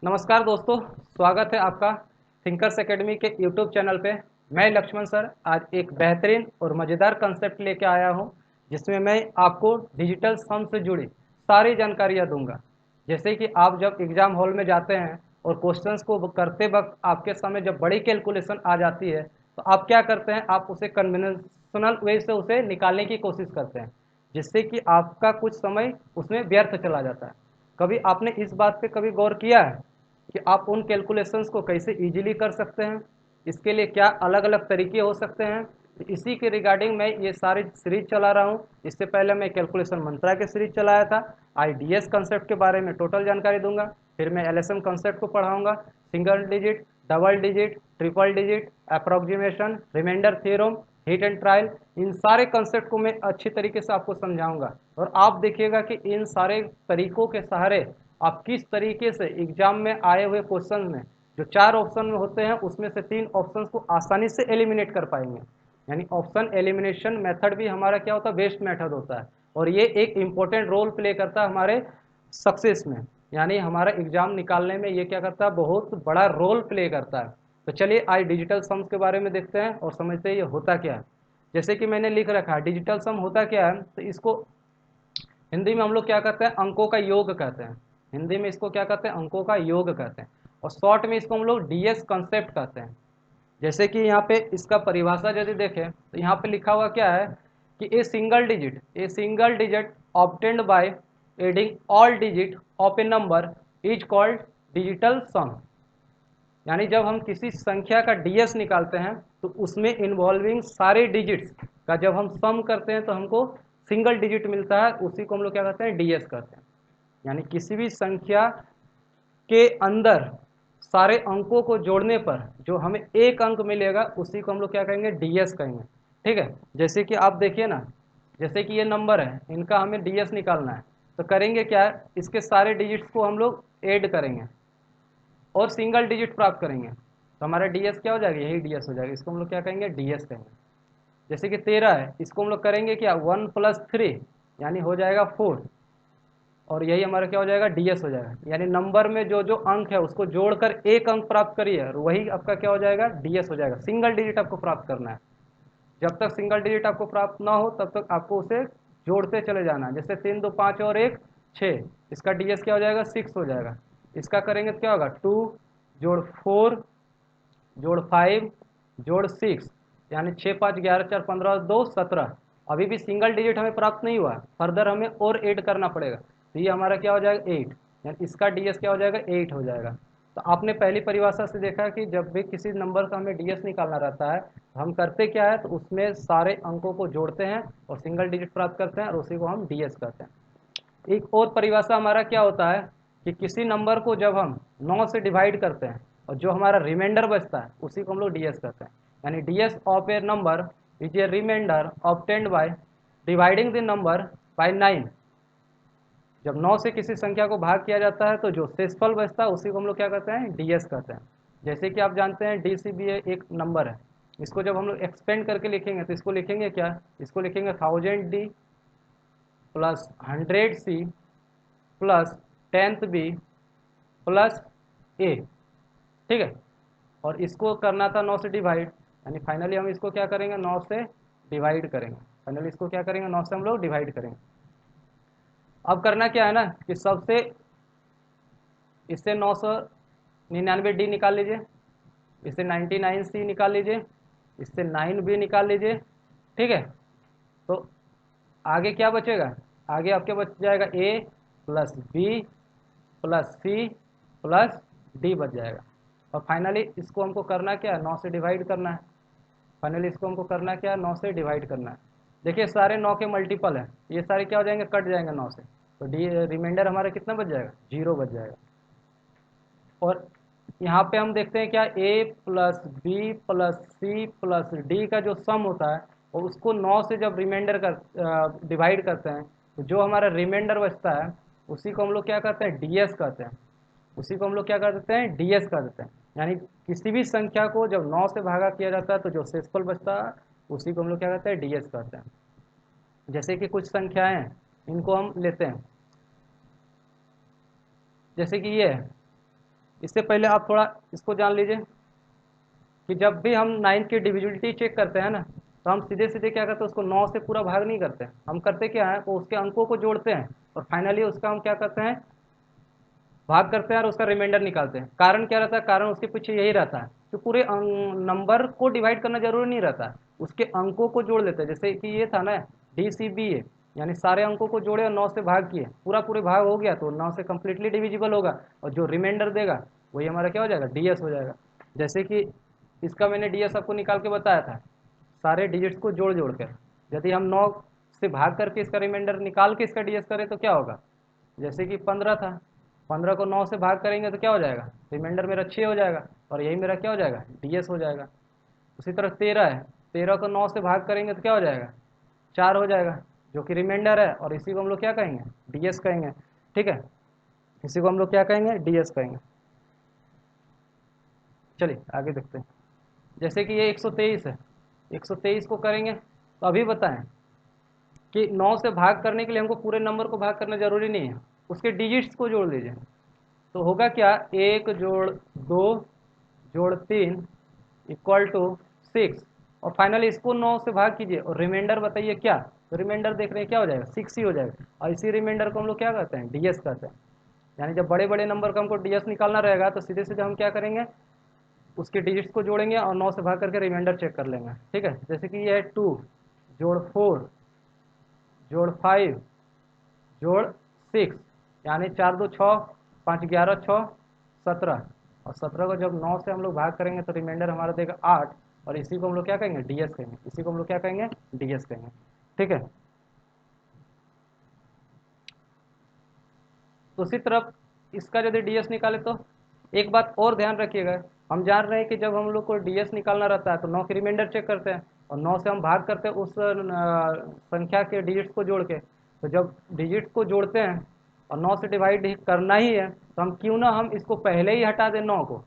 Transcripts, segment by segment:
नमस्कार दोस्तों, स्वागत है आपका थिंकर्स एकेडमी के यूट्यूब चैनल पे। मैं लक्ष्मण सर आज एक बेहतरीन और मज़ेदार कंसेप्ट लेके आया हूँ, जिसमें मैं आपको डिजिटल सम से जुड़ी सारी जानकारियाँ दूंगा। जैसे कि आप जब एग्ज़ाम हॉल में जाते हैं और क्वेश्चंस को करते वक्त आपके सामने जब बड़ी कैलकुलेशन आ जाती है, तो आप क्या करते हैं, आप उसे कन्वेंशनल वे से उसे निकालने की कोशिश करते हैं, जिससे कि आपका कुछ समय उसमें व्यर्थ चला जाता है। कभी आपने इस बात पे कभी गौर किया है कि आप उन कैलकुलेशंस को कैसे इजीली कर सकते हैं? इसके लिए क्या अलग अलग तरीके हो सकते हैं? तो इसी के रिगार्डिंग मैं ये सारी सीरीज चला रहा हूँ। इससे पहले मैं कैलकुलेशन मंत्रा की सीरीज चलाया था। आईडीएस कंसेप्ट के बारे में टोटल जानकारी दूंगा, फिर मैं एलएसएम कंसेप्ट को पढ़ाऊंगा, single digit, double digit, triple digit, approximation, remainder theorem, hit and trial, इन सारे कंसेप्ट को मैं अच्छी तरीके से आपको समझाऊंगा। और आप देखिएगा कि इन सारे तरीकों के सहारे आप किस तरीके से एग्जाम में आए हुए क्वेश्चन में जो 4 ऑप्शन में होते हैं, उसमें से 3 ऑप्शन को आसानी से एलिमिनेट कर पाएंगे। यानी ऑप्शन एलिमिनेशन मेथड भी हमारा क्या होता है, बेस्ट मेथड होता है, और ये एक इम्पोर्टेंट रोल प्ले करता है हमारे सक्सेस में। यानी हमारा एग्जाम निकालने में ये क्या करता है, बहुत बड़ा रोल प्ले करता है। तो चलिए आज डिजिटल सम्स के बारे में देखते हैं और समझते हैं ये होता क्या है। जैसे कि मैंने लिख रखा है डिजिटल सम होता क्या है, तो इसको हिंदी में हम लोग क्या कहते हैं, अंकों का योग कहते हैं। हिंदी में इसको क्या कहते हैं, अंकों का योग कहते हैं। और शॉर्ट में इसको हम लोग डीएस कंसेप्ट कहते हैं। जैसे कि यहाँ पे इसका परिभाषा यदि देखें तो यहाँ पे लिखा हुआ क्या है कि A single digit obtained by adding all digit of a number is called digital sum. यानी जब हम किसी संख्या का डीएस निकालते हैं तो उसमें इन्वॉल्विंग सारे डिजिट्स का जब हम सम करते हैं तो हमको सिंगल डिजिट मिलता है, उसी को हम लोग क्या कहते हैं, डीएस कहते हैं। यानी किसी भी संख्या के अंदर सारे अंकों को जोड़ने पर जो हमें एक अंक मिलेगा उसी को हम लोग क्या कहेंगे, डीएस कहेंगे। ठीक है, जैसे कि आप देखिए ना, जैसे कि ये नंबर है, इनका हमें डीएस निकालना है, तो करेंगे क्या है, इसके सारे डिजिट्स को हम लोग ऐड करेंगे और सिंगल डिजिट प्राप्त करेंगे, तो हमारा डीएस क्या हो जाएगा, यही डीएस हो जाएगा। इसको हम लोग क्या कहेंगे, डीएस कहेंगे। जैसे कि 13 है, इसको हम लोग करेंगे क्या, 1+3 यानी हो जाएगा 4, और यही हमारा क्या हो जाएगा, डीएस हो जाएगा। यानी नंबर में जो जो अंक है उसको जोड़कर एक अंक प्राप्त करिए और वही आपका क्या हो जाएगा, डीएस हो जाएगा। सिंगल डिजिट आपको प्राप्त करना है। जब तक सिंगल डिजिट आपको प्राप्त ना हो तब तक आपको उसे जोड़ते चले जाना है। जैसे 3 2 5 और 1 6, इसका डीएस क्या हो जाएगा, 6 हो जाएगा। इसका करेंगे तो क्या होगा, 2 जोड़ 4 जोड़ 5 जोड़ 6, यानी 6 5 11 4 15 2 17। अभी भी सिंगल डिजिट हमें प्राप्त नहीं हुआ, फर्दर हमें और ऐड करना पड़ेगा, तो ये हमारा क्या हो जाएगा, 8। यानी इसका डीएस क्या हो जाएगा, 8 हो जाएगा। तो आपने पहली परिभाषा से देखा कि जब भी किसी नंबर का हमें डीएस निकालना रहता है तो हम करते क्या है, तो उसमें सारे अंकों को जोड़ते हैं और सिंगल डिजिट प्राप्त करते हैं और उसी को हम डीएस कहते हैं। एक और परिभाषा हमारा क्या होता है कि किसी नंबर को जब हम 9 से डिवाइड करते हैं और जो हमारा रिमाइंडर बचता है उसी को हम लोग डीएस कहते हैं। यानी DS of a number is a remainder obtained by dividing the number by 9। जब 9 से किसी संख्या को भाग किया जाता है तो जो शेषफल बचता है उसी को हम लोग क्या कहते हैं, डीएस कहते हैं। जैसे कि आप जानते हैं डीसीबी एक नंबर है, इसको जब हम लोग एक्सपेंड करके लिखेंगे तो इसको लिखेंगे क्या, इसको लिखेंगे 1000D plus 100C plus 10th B plus A. ठीक है, और इसको करना था 9 से डिवाइड, यानी फाइनली हम इसको क्या करेंगे, 9 से डिवाइड करेंगे। फाइनली इसको क्या करेंगे, 9 से हम लोग डिवाइड करेंगे। अब करना क्या है ना कि सबसे इससे 999D निकाल लीजिए, इससे 99C निकाल लीजिए, इससे 9B निकाल लीजिए। ठीक है, तो आगे क्या बचेगा, आगे आपके बच जाएगा A plus B plus C plus D बच जाएगा। और फाइनली इसको हमको करना क्या है, 9 से डिवाइड करना है। फाइनली इसको हमको करना क्या है, 9 से डिवाइड करना है। देखिए सारे 9 के मल्टीपल है, ये सारे क्या हो जाएंगे, कट जाएंगे 9 से, तो डी रिमाइंडर हमारा कितना बच जाएगा, 0 बच जाएगा। और यहाँ पे हम देखते हैं क्या, A plus B plus C plus D का जो सम होता है और उसको 9 से जब रिमाइंडर कर डिवाइड करते हैं तो जो हमारा रिमाइंडर बचता है उसी को हम लोग क्या कहते हैं, डीएस कहते हैं। उसी को हम लोग क्या कर देते हैं, डीएस कर देते हैं। यानी किसी भी संख्या को जब 9 से भागा किया जाता है तो जो शेषफल बचता है उसी को हम लोग क्या कहते हैं, डीएस कहते हैं। जैसे कि कुछ संख्याएं हैं, इनको हम लेते हैं, जैसे कि ये है इससे पहले आप थोड़ा इसको जान लीजिए कि जब भी हम 9 की डिविजिबिलिटी चेक करते हैं ना, तो हम सीधे सीधे क्या करते हैं, उसको 9 से पूरा भाग नहीं करते हैं। हम करते क्या है, वो उसके अंकों को जोड़ते हैं और फाइनली उसका हम क्या करते हैं, भाग करते हैं और उसका रिमाइंडर निकालते हैं। कारण क्या रहता है, कारण उसके पीछे यही रहता है कि पूरे नंबर को डिवाइड करना जरूरी नहीं रहता है, उसके अंकों को जोड़ लेते हैं। जैसे कि ये था ना DCBA, यानी सारे अंकों को जोड़े और 9 से भाग किए, पूरा पूरे भाग हो गया तो 9 से कम्प्लीटली डिविजिबल होगा और जो रिमाइंडर देगा वही हमारा क्या हो जाएगा, DS हो जाएगा। जैसे कि इसका मैंने DS आपको निकाल के बताया था, सारे डिजिट्स को जोड़ जोड़ कर यदि हम 9 से भाग करके इसका रिमाइंडर निकाल के इसका DS करें तो क्या होगा, जैसे कि 15 था, 15 को 9 से भाग करेंगे तो क्या हो जाएगा, रिमाइंडर मेरा 6 हो जाएगा और यही मेरा क्या हो जाएगा, DS हो जाएगा। उसी तरह 13 है, 13 को 9 से भाग करेंगे तो क्या हो जाएगा, 4 हो जाएगा, जो कि रिमाइंडर है और इसी को हम लोग क्या कहेंगे, DS कहेंगे। ठीक है, इसी को हम लोग क्या कहेंगे, DS कहेंगे। चलिए आगे देखते हैं। जैसे कि ये 123 है, 123 को करेंगे तो अभी बताएं कि 9 से भाग करने के लिए हमको पूरे नंबर को भाग करना जरूरी नहीं है, उसके डिजिट्स को जोड़ लीजिए। तो होगा क्या, 1 जोड़ 2 जोड़ 3 इक्वल टू 6 और फाइनली इसको 9 से भाग कीजिए और रिमाइंडर बताइए क्या, तो रिमाइंडर देख रहे हैं क्या हो जाएगा, 6 ही हो जाएगा। और इसी रिमाइंडर को हम लोग क्या कहते हैं, DS कहते हैं। यानी जब बड़े बड़े नंबर का हमको DS निकालना रहेगा तो सीधे सीधे हम क्या करेंगे, उसके डिजिट्स को जोड़ेंगे और 9 से भाग करके रिमाइंडर चेक कर लेंगे। ठीक है, जैसे कि ये है 2 जोड़ 4 जोड़ 5 जोड़ 6, यानी 4 2 6, 5 11 6 17, और 17 को जब 9 से हम लोग भाग करेंगे तो रिमाइंडर हमारा देगा 8 और इसी को हम लोग क्या कहेंगे, DS कहेंगे। इसी को हम लोग क्या कहेंगे, DS कहेंगे। ठीक है, तो उसी तरफ इसका यदि DS निकाले तो एक बात और ध्यान रखिएगा, हम जान रहे हैं कि जब हम लोग को DS निकालना रहता है तो 9 की रिमाइंडर चेक करते हैं और 9 से हम भाग करते हैं उस संख्या के डिजिट्स को जोड़ के। तो जब डिजिट्स को जोड़ते हैं और 9 से डिवाइड करना ही है तो हम क्यों ना हम इसको पहले ही हटा दें 9 को,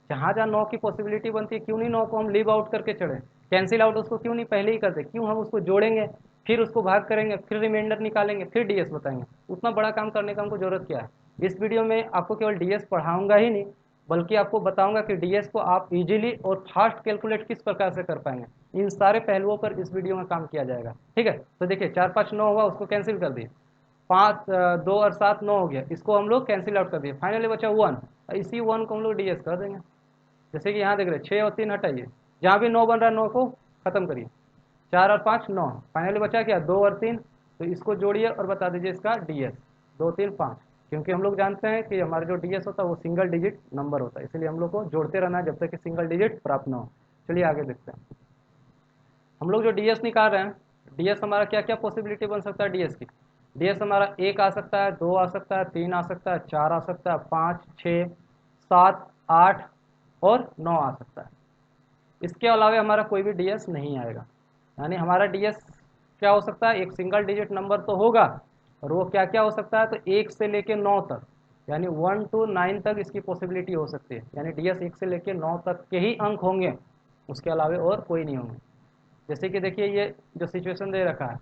जहाँ जहाँ 9 की पॉसिबिलिटी बनती है क्यों नहीं 9 को हम लीव आउट करके चढ़े, कैंसिल आउट उसको क्यों नहीं पहले ही करते, क्यों हम उसको जोड़ेंगे फिर उसको भाग करेंगे फिर रिमाइंडर निकालेंगे फिर DS बताएंगे, उतना बड़ा काम करने का हमको जरूरत क्या है। इस वीडियो में आपको केवल DS पढ़ाऊंगा ही नहीं, बल्कि आपको बताऊंगा कि DS को आप इजीली और फास्ट कैलकुलेट किस प्रकार से कर पाएंगे। इन सारे पहलुओं पर इस वीडियो में काम किया जाएगा। ठीक है, तो देखिए 4 5 9 हुआ, उसको कैंसिल कर दिए, 5 2 और 7 9 हो गया, इसको हम लोग कैंसिल आउट कर दिए, फाइनली बचा 1, इसी 1 को हम लोग DS कर देंगे। जैसे कि यहाँ देख रहे हैं 6 और 3 हटाइए, जहाँ भी 9 बन रहा है 9 को खत्म करिए, 4 और 5 9, फाइनली बचा क्या, 2 और 3, तो इसको जोड़िए और बता दीजिए इसका DS, 2 3 5, क्योंकि हम लोग जानते हैं कि हमारा जो DS होता है वो सिंगल डिजिट नंबर होता है, इसलिए हम लोग को जोड़ते रहना है जब तक कि सिंगल डिजिट प्राप्त ना हो। चलिए आगे देखते हैं, हम लोग जो DS निकाल रहे हैं, DS हमारा क्या क्या पॉसिबिलिटी बन सकता है DS की, DS हमारा 1 आ सकता है, 2 आ सकता है, 3 आ सकता है, 4 आ सकता है, 5 6 7 8 और 9 आ सकता है। इसके अलावा हमारा कोई भी DS नहीं आएगा। यानी हमारा DS क्या हो सकता है, एक सिंगल डिजिट नंबर तो होगा, और वो क्या क्या हो सकता है, तो 1 से लेके 9 तक, यानी 1 to 9 तक इसकी पॉसिबिलिटी हो सकती है। यानी DS 1 से लेके 9 तक के ही अंक होंगे, उसके अलावा और कोई नहीं होंगे। जैसे कि देखिए ये जो सिचुएशन दे रखा है,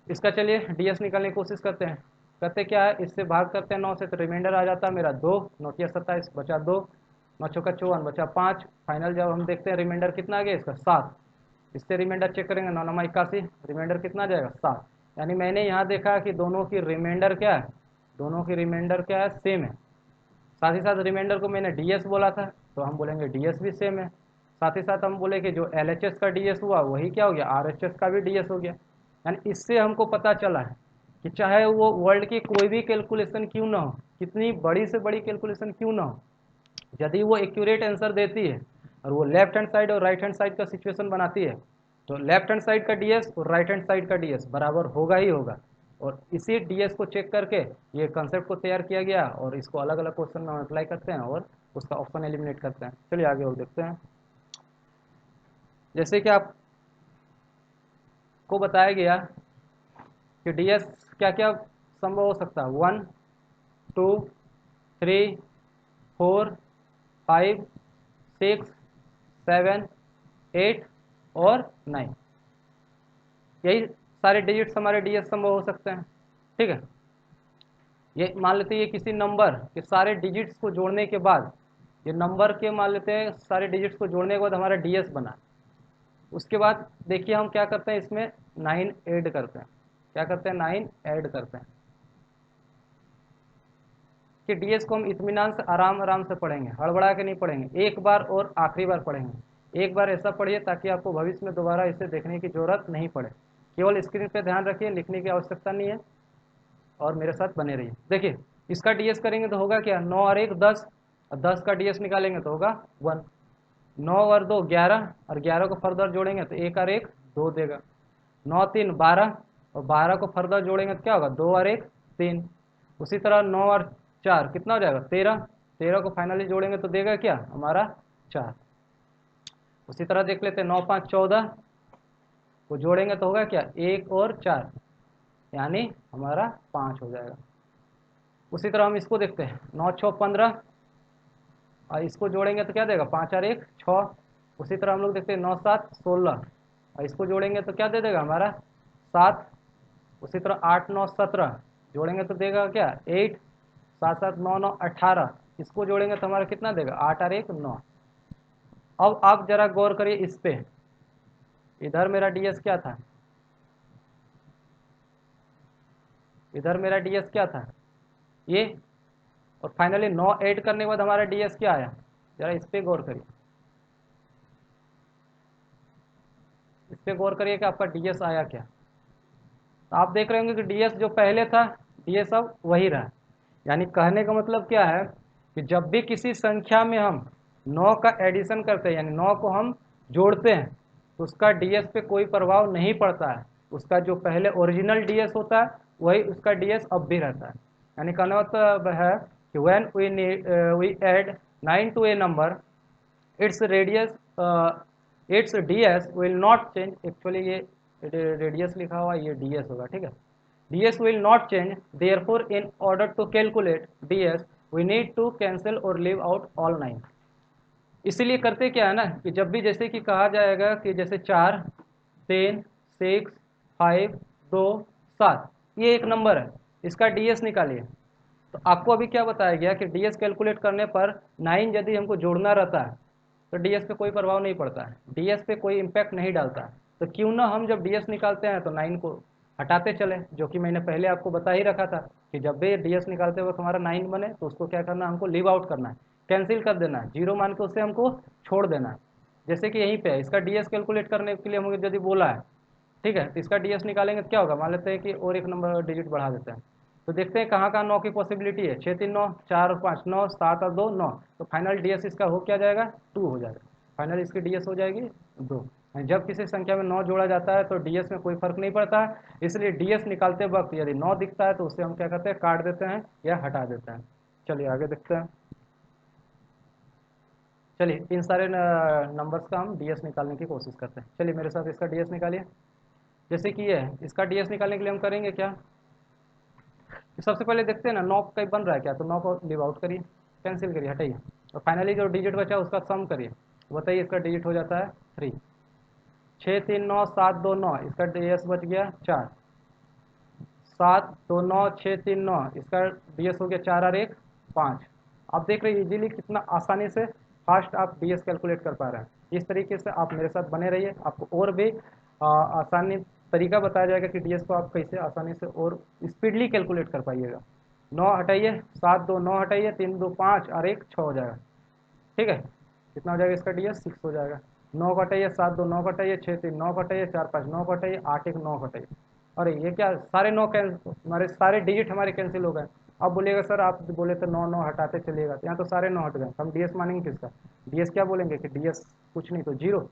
इसका चलिए DS निकालने की कोशिश करते हैं। करते क्या है, इससे भाग करते हैं 9 से, तो रिमाइंडर आ जाता है मेरा 2, 9 या 27 बचा 2, 9 चौका 54 बचा 5, फाइनल जब हम देखते हैं रिमाइंडर कितना आ गया इसका 7, इससे रिमाइंडर चेक करेंगे, 9 9 81, रिमाइंडर कितना आ जाएगा 7। यानी मैंने यहाँ देखा कि दोनों की रिमाइंडर क्या है, दोनों की रिमाइंडर क्या है, सेम है। साथ ही साथ रिमाइंडर को मैंने DS बोला था तो हम बोलेंगे DS भी सेम है। साथ ही साथ हम बोले कि जो LHS का DS हुआ वही क्या हो गया, RHS का भी DS हो गया। यानी इससे हमको पता चला है कि चाहे वो वर्ल्ड की कोई भी कैलकुलेशन क्यों ना हो, कितनी बड़ी से बड़ी कैलकुलेशन क्यों ना हो, यदि वो एक्यूरेट आंसर देती है और वो लेफ्ट हैंड साइड और राइट हैंड साइड का सिचुएशन बनाती है, तो लेफ्ट हैंड साइड का DS और राइट हैंड साइड का DS बराबर होगा ही होगा। और इसी DS को चेक करके ये कंसेप्ट को तैयार किया गया और इसको अलग अलग क्वेश्चन में अप्लाई करते हैं और उसका ऑप्शन एलिमिनेट करते हैं। चलिए आगे और देखते हैं। जैसे कि आपको बताया गया कि DS क्या क्या संभव हो सकता है, 1 2 3 4 5 6 7 8 और 9, यही सारे डिजिट्स हमारे DS संभव हो सकते हैं। ठीक है, ये मान लेते हैं ये किसी नंबर के सारे डिजिट्स को जोड़ने के बाद, ये नंबर के मान लेते हैं सारे डिजिट्स को जोड़ने के बाद हमारा डीएस बना। उसके बाद देखिए हम क्या करते हैं, इसमें 9 ऐड करते हैं। क्या करते हैं, 9 ऐड करते हैं कि डीएस को हम इत्मीनान से आराम आराम से पढ़ेंगे, हड़बड़ा के नहीं पढ़ेंगे, एक बार और आखिरी बार पढ़ेंगे। एक बार ऐसा पढ़िए ताकि आपको भविष्य में दोबारा इसे देखने की जरूरत नहीं पड़े। केवल स्क्रीन पे ध्यान रखिए, लिखने की आवश्यकता नहीं है और मेरे साथ बने रहिए। देखिए इसका डीएस करेंगे तो होगा क्या, 9 और 1 10, और 10 का डीएस निकालेंगे तो होगा 1। 9 और 2 11, और 11 को फर्दर जोड़ेंगे तो 1 और 1 2 देगा। 9 3 12, और 12 को फर्दर जोड़ेंगे तो क्या होगा, 2 और 1 3। उसी तरह 9 और 4 कितना हो जाएगा, 13। 13 को फाइनली जोड़ेंगे तो देगा क्या हमारा 4। उसी तरह देख लेते हैं 9 5 14 को जोड़ेंगे तो होगा क्या, 1 और 4, यानी हमारा 5 हो जाएगा। उसी तरह हम इसको देखते हैं 9 6 15, और इसको जोड़ेंगे तो क्या देगा, 5 और 1 6। उसी तरह हम लोग देखते हैं 9 7 16, और इसको जोड़ेंगे तो क्या दे देगा हमारा 7। उसी तरह 8 9 17 जोड़ेंगे तो देगा क्या 8। 7 7 9 9 18, इसको जोड़ेंगे तो हमारा कितना देगा 8 और 1 9। अब आप जरा गौर करिए इस पे, इधर मेरा डीएस क्या था, इधर मेरा डीएस क्या था ये, और फाइनली 9 ऐड करने के बाद हमारा डीएस क्या आया, जरा इस पे गौर करिए। इस पे गौर करिए कि आपका डीएस आया क्या। तो आप देख रहे होंगे कि डीएस जो पहले था डीएस अब वही रहा। यानी कहने का मतलब क्या है कि जब भी किसी संख्या में हम 9 का एडिशन करते हैं, यानी 9 को हम जोड़ते हैं, तो उसका डीएस पे कोई प्रभाव नहीं पड़ता है। उसका जो पहले ओरिजिनल डीएस होता है वही उसका डीएस अब भी रहता है। यानी कहने का मतलब है कि when we add 9 to a number, its radius its ds will not change। Actually ये रेडियस लिखा हुआ, ये ds होगा, ठीक है। ds will not change, therefore in order to calculate ds we need to cancel or leave out all 9। इसीलिए करते क्या है ना कि जब भी जैसे कि कहा जाएगा कि जैसे 4 3 6 5 2 7, ये एक नंबर है, इसका डीएस निकालिए। तो आपको अभी क्या बताया गया कि डीएस कैलकुलेट करने पर 9 यदि हमको जोड़ना रहता है तो डीएस पे कोई प्रभाव नहीं पड़ता है, डीएस पे कोई इम्पैक्ट नहीं डालता है। तो क्यों ना हम जब डीएस निकालते हैं तो 9 को हटाते चले, जो कि मैंने पहले आपको बता ही रखा था कि जब भी डीएस निकालते वक्त हमारा 9 बने तो उसको क्या करना है, हमको लीव आउट करना है, कैंसिल कर देना है, जीरो मान के उससे हमको छोड़ देना है। जैसे कि यहीं पे है, इसका डीएस कैलकुलेट करने के लिए हमें यदि बोला है, ठीक है, तो इसका डीएस निकालेंगे तो क्या होगा, मान लेते हैं कि और एक नंबर डिजिट बढ़ा देते हैं। तो देखते हैं कहाँ कहाँ 9 की पॉसिबिलिटी है, 6 3 9, 4 और 5 9, 7 और 2 9। तो फाइनल डीएस इसका हो क्या जाएगा, 2 हो जाएगा। फाइनल इसकी डीएस हो जाएगी 2। जब किसी संख्या में 9 जोड़ा जाता है तो डीएस में कोई फर्क नहीं पड़ता है, इसलिए डीएस निकालते वक्त यदि 9 दिखता है तो उसे हम क्या करते हैं, काट देते हैं या हटा देते हैं। चलिए आगे देखते हैं। चलिए इन सारे नंबर्स का हम डीएस निकालने की कोशिश करते हैं। चलिए मेरे साथ इसका डीएस निकालिए। जैसे कि ये है, इसका डीएस निकालने के लिए हम करेंगे क्या, सबसे पहले देखते हैं ना 9 कहीं बन रहा है क्या, तो 9 को लीव आउट करिए, कैंसिल करिए, हटाइए, और फाइनली जो डिजिट बचा उसका सम करिए। बताइए इसका डिजिट हो जाता है 3। 6 3 9 7 2 9, इसका डीएस बच गया 4। 7 2 9 6 3 9, इसका डीएस हो गया 4 और 1 5। आप देख रहे हैं इजीली कितना आसानी से फास्ट आप डीएस कैलकुलेट कर पा रहे हैं। इस तरीके से आप मेरे साथ बने रहिए, आपको और भी आसानी तरीका बताया जाएगा कि डीएस को आप कैसे आसानी से और स्पीडली कैलकुलेट कर पाइएगा। 9 हटाइए, 7 2 9 हटाइए, 3 2 5 और 1 6 हो जाएगा, ठीक है। कितना हो जाएगा इसका डीएस 6 हो जाएगा। 9 घटाइए, 7 2 9 घटाइए, 6 3 9 घटाइए, 4 5 9 घटाइए, 8 1 9 घटाइए। अरे ये क्या, सारे 9 हमारे सारे डिजिट हमारे कैंसिल हो गए। अब बोलिएगा सर आप बोले तो 9 9 हटाते चलिएगा, तो यहाँ तो सारे 9 हट गए, हम डीएस मानेंगे किसका, डीएस क्या बोलेंगे कि डीएस कुछ नहीं तो जीरो।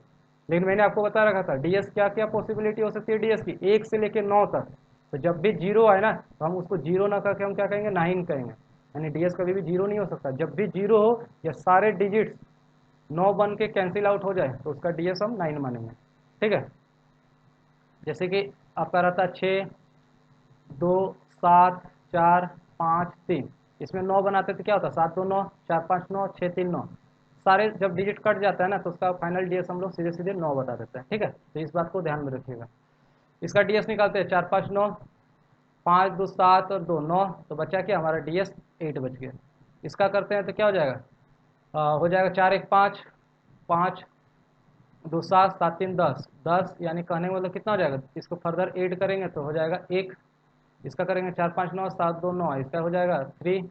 लेकिन मैंने आपको बता रखा था डीएस क्या क्या पॉसिबिलिटी हो सकती है डीएस की, 1 से लेकर 9 तक। तो जब भी जीरो आए ना तो हम उसको जीरो ना करके हम क्या कहेंगे, 9 कहेंगे। यानी डीएस कभी भी जीरो नहीं हो सकता, जब भी जीरो हो या सारे डिजिट्स 9 बन के कैंसिल आउट हो जाए तो उसका डीएस हम 9 मानेंगे, ठीक है। जैसे कि आपका रहता है 6 2 7 4 5 3, इसमें 9 बनाते तो क्या होता है, 7 2 9 4 5 9 6 3 9। सारे जब डिजिट कट जाता है ना तो उसका फाइनल डीएस हम लोग सीधे सीधे 9 बता देते हैं, ठीक है। तो इस बात को ध्यान में रखिएगा। इसका डीएस निकालते हैं 4 5 9, 5 2 7 और 2 9, तो बचा क्या हमारा DS 8 बच गया। इसका करते हैं तो क्या हो जाएगा, हो जाएगा 4 1 5, 5 2 7 7 3 10, 10 यानी कहने का मतलब कितना हो जाएगा, इसको फर्दर ऐड करेंगे तो हो जाएगा 1, इसका करेंगे 4 5 9 7 2 9, इसका हो जाएगा 3,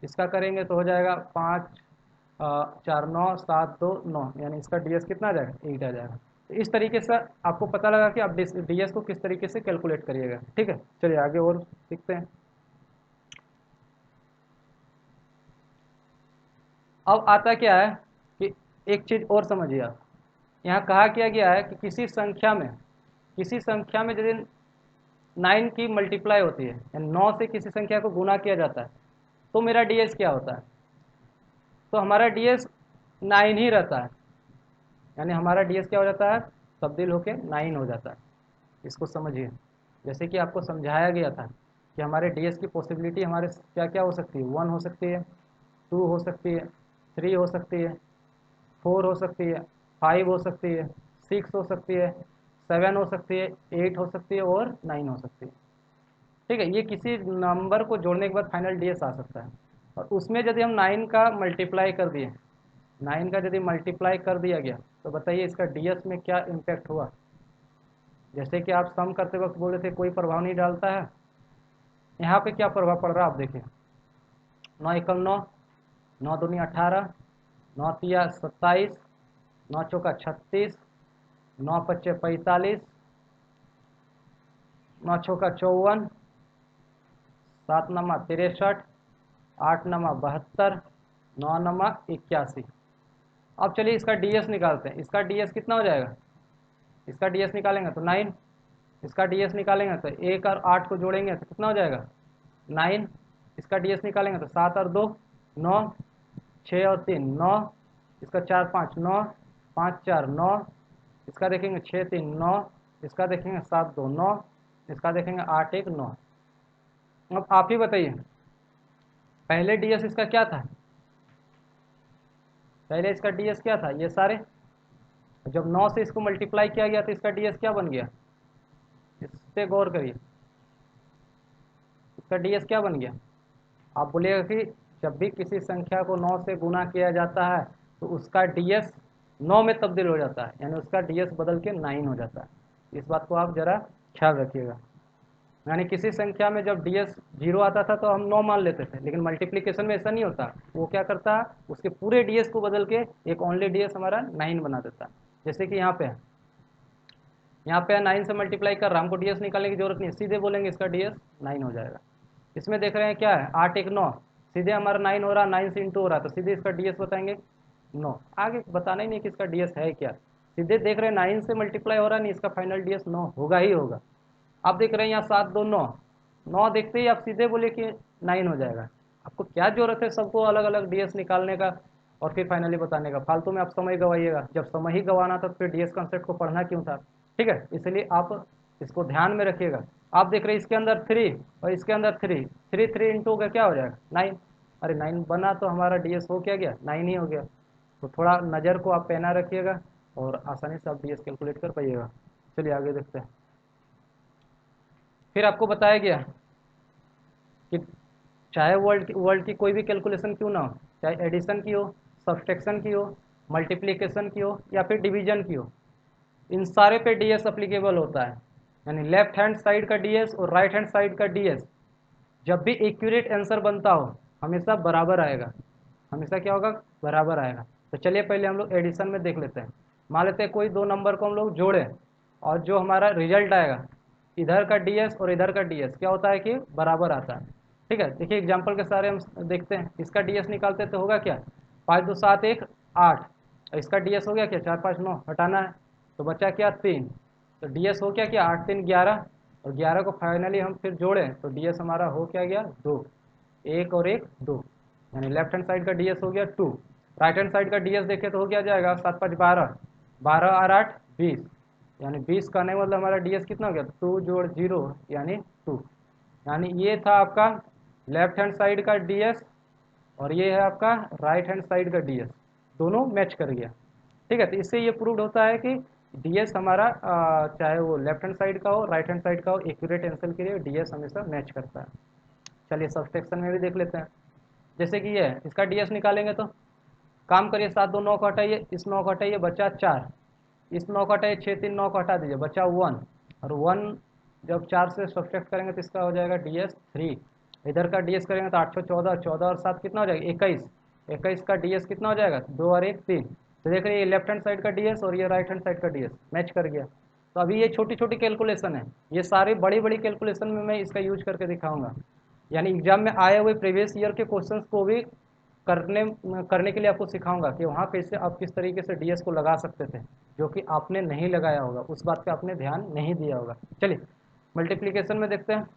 इसका करेंगे तो हो जाएगा 5 4 9 7 2 9, यानी इसका DS कितना आ जाएगा, 8 आ जाएगा। तो इस तरीके से आपको पता लगा कि आप DS को किस तरीके से कैलकुलेट करिएगा। ठीक है, चलिए आगे और सीखते हैं। अब आता क्या है कि एक चीज़ और समझिए आप, यहाँ कहा किया गया है कि किसी संख्या में यदि 9 की मल्टीप्लाई होती है यानी 9 से किसी संख्या को गुना किया जाता है तो मेरा DS क्या होता है, तो हमारा DS 9 ही रहता है, यानी हमारा DS क्या हो जाता है, तब्दील होके 9 हो जाता है। इसको समझिए, जैसे कि आपको समझाया गया था कि हमारे DS की पॉसिबिलिटी हमारे क्या क्या हो सकती है, 1 हो सकती है, 2 हो सकती है, 3 हो सकती है, 4 हो सकती है, 5 हो सकती है, 6 हो सकती है, 7 हो सकती है, 8 हो सकती है और 9 हो सकती है। ठीक है, ये किसी नंबर को जोड़ने के बाद फाइनल DS आ सकता है। और उसमें यदि हम 9 का मल्टीप्लाई कर दिए, 9 का यदि मल्टीप्लाई कर दिया गया तो बताइए इसका DS में क्या इम्पैक्ट हुआ। जैसे कि आप सम करते वक्त बोले थे कोई प्रभाव नहीं डालता है, यहाँ पे क्या प्रभाव पड़ रहा है आप देखिए, 9 एकम 9, 9 दूनी 18, 9 तिया 27, 9 चौका 36, 9 पच्चे 45, 9 छौका 54, 7 नमा 63, 8 नमा 72, 9 नमा 81। अब चलिए इसका DS निकालते हैं, इसका DS कितना हो जाएगा, इसका DS निकालेंगे तो 9, इसका DS निकालेंगे तो 1 और 8 को जोड़ेंगे तो कितना हो जाएगा 9, इसका DS निकालेंगे तो 7 और 2 9, 6 और 3 9, इसका 4 5 9, 5 4 9, इसका देखेंगे 6 3 9, इसका देखेंगे 7 2 9, इसका देखेंगे 8 1 9। अब आप ही बताइए पहले DS इसका क्या था, पहले इसका DS क्या था, ये सारे जब 9 से इसको मल्टीप्लाई किया गया तो इसका DS क्या बन गया, इस पे गौर करिए, इसका DS क्या बन गया। आप बोलिएगा कि जब भी किसी संख्या को 9 से गुना किया जाता है तो उसका DS 9 में तब्दील हो जाता है, यानी उसका DS बदल के 9 हो जाता है। इस बात को आप जरा ख्याल रखिएगा। यानी किसी संख्या में जब DS 0 आता था तो हम 9 मान लेते थे, लेकिन मल्टीप्लिकेशन में ऐसा नहीं होता, वो क्या करता है उसके पूरे DS को बदल के एक ओनली DS हमारा 9 बना देता है। जैसे कि यहाँ पे 9 से मल्टीप्लाई कर रहा, हमको DS निकालने की जरूरत नहीं, सीधे बोलेंगे इसका DS 9 हो जाएगा। इसमें देख रहे हैं क्या है 8 1 9, सीधे हमारा 9 हो रहा, 9 से इंटू हो रहा, तो सीधे इसका DS बताएंगे 9, आगे बताना ही नहीं कि इसका DS है क्या, सीधे देख रहे हैं 9 से मल्टीप्लाई हो रहा नहीं, इसका फाइनल DS 9 होगा ही होगा। आप देख रहे हैं यहाँ 7 2 9, 9 देखते ही आप सीधे बोले कि 9 हो जाएगा। आपको क्या जरूरत है सबको अलग अलग DS निकालने का और फिर फाइनली बताने का, फालतू में आप समय गवाइएगा, जब समय ही गवाना था तो फिर DS कॉन्सेप्ट को पढ़ना क्यों था। ठीक है, इसलिए आप इसको ध्यान में रखिएगा। आप देख रहे हैं इसके अंदर 3 और इसके अंदर 3, 3 3 इंटू का क्या हो जाएगा 9, अरे 9 बना तो हमारा DS हो क्या गया 9 ही हो गया। तो थोड़ा नज़र को आप पहना रखिएगा और आसानी से आप DS कैलकुलेट कर पाइएगा। चलिए आगे देखते हैं। फिर आपको बताया गया कि चाहे वर्ल्ड की कोई भी कैलकुलेशन क्यों ना हो, चाहे एडिशन की हो, सब्सट्रैक्शन की हो, मल्टीप्लिकेशन की हो या फिर डिवीजन की हो, इन सारे पे DS अप्लीकेबल होता है। यानी लेफ्ट हैंड साइड का DS और राइट हैंड साइड का DS जब भी एक्यूरेट आंसर बनता हो हमेशा बराबर आएगा, हमेशा क्या होगा बराबर आएगा। तो चलिए पहले हम लोग एडिशन में देख लेते हैं। मान लेते हैं कोई दो नंबर को हम लोग जोड़ें और जो हमारा रिजल्ट आएगा इधर का DS और इधर का DS क्या होता है कि बराबर आता है। ठीक है, देखिए एग्जाम्पल के सारे हम देखते हैं, इसका DS निकालते तो होगा क्या 5 2 7 1 8, इसका DS हो गया क्या 4 5 9, हटाना है तो बचा क्या 3, तो DS हो क्या क्या 8 3 11, और 11 को फाइनली हम फिर जोड़ें तो DS हमारा हो क्या गया 2, 1 और 1 2, यानी लेफ्ट हैंड साइड का DS हो गया 2, राइट हैंड साइड का DS देखें तो हो क्या जाएगा 7 5 12, 12 और 8 20, यानी 20 का नहीं मतलब हमारा DS कितना हो गया 2 जोड़ 0 यानी 2। यानी ये था आपका लेफ्ट हैंड साइड का DS और ये है आपका राइट हैंड साइड का DS, दोनों मैच कर गया। ठीक है, तो इससे ये प्रूव होता है कि डीएस हमारा चाहे वो लेफ्ट हैंड साइड का हो राइट हैंड साइड का हो, एक्यूरेट आंसर के लिए डीएस हमेशा मैच करता है। चलिए सब्सट्रैक्शन में भी देख लेते हैं। जैसे कि ये है, इसका डीएस निकालेंगे तो काम करिए, 7 2 9 को हटाइए, इस 9 को हटाइए, बचा 4, इस 9 को हटाइए, 6 3 9 को हटा दीजिए, बचा 1, और 1 जब 4 से सब्सट्रैक्ट करेंगे तो इसका हो जाएगा डीएस 3। इधर का डीएस करेंगे तो 8 14, 14 और 7 कितना हो जाएगा 21, 21 का डीएस कितना हो जाएगा 2 और 1 3। तो देख रहे हैं ये लेफ्ट हैंड साइड का डीएस और ये राइट हैंड साइड का डीएस मैच कर गया। तो अभी ये छोटी छोटी कैलकुलेशन है, ये सारी बड़ी बड़ी कैलकुलेशन में मैं इसका यूज करके दिखाऊंगा। यानी एग्जाम में आए हुए प्रीवियस ईयर के क्वेश्चंस को भी करने करने के लिए आपको सिखाऊंगा कि वहाँ कैसे आप किस तरीके से डीएस को लगा सकते थे, जो कि आपने नहीं लगाया होगा, उस बात पे आपने ध्यान नहीं दिया होगा। चलिए मल्टीप्लिकेशन में देखते हैं,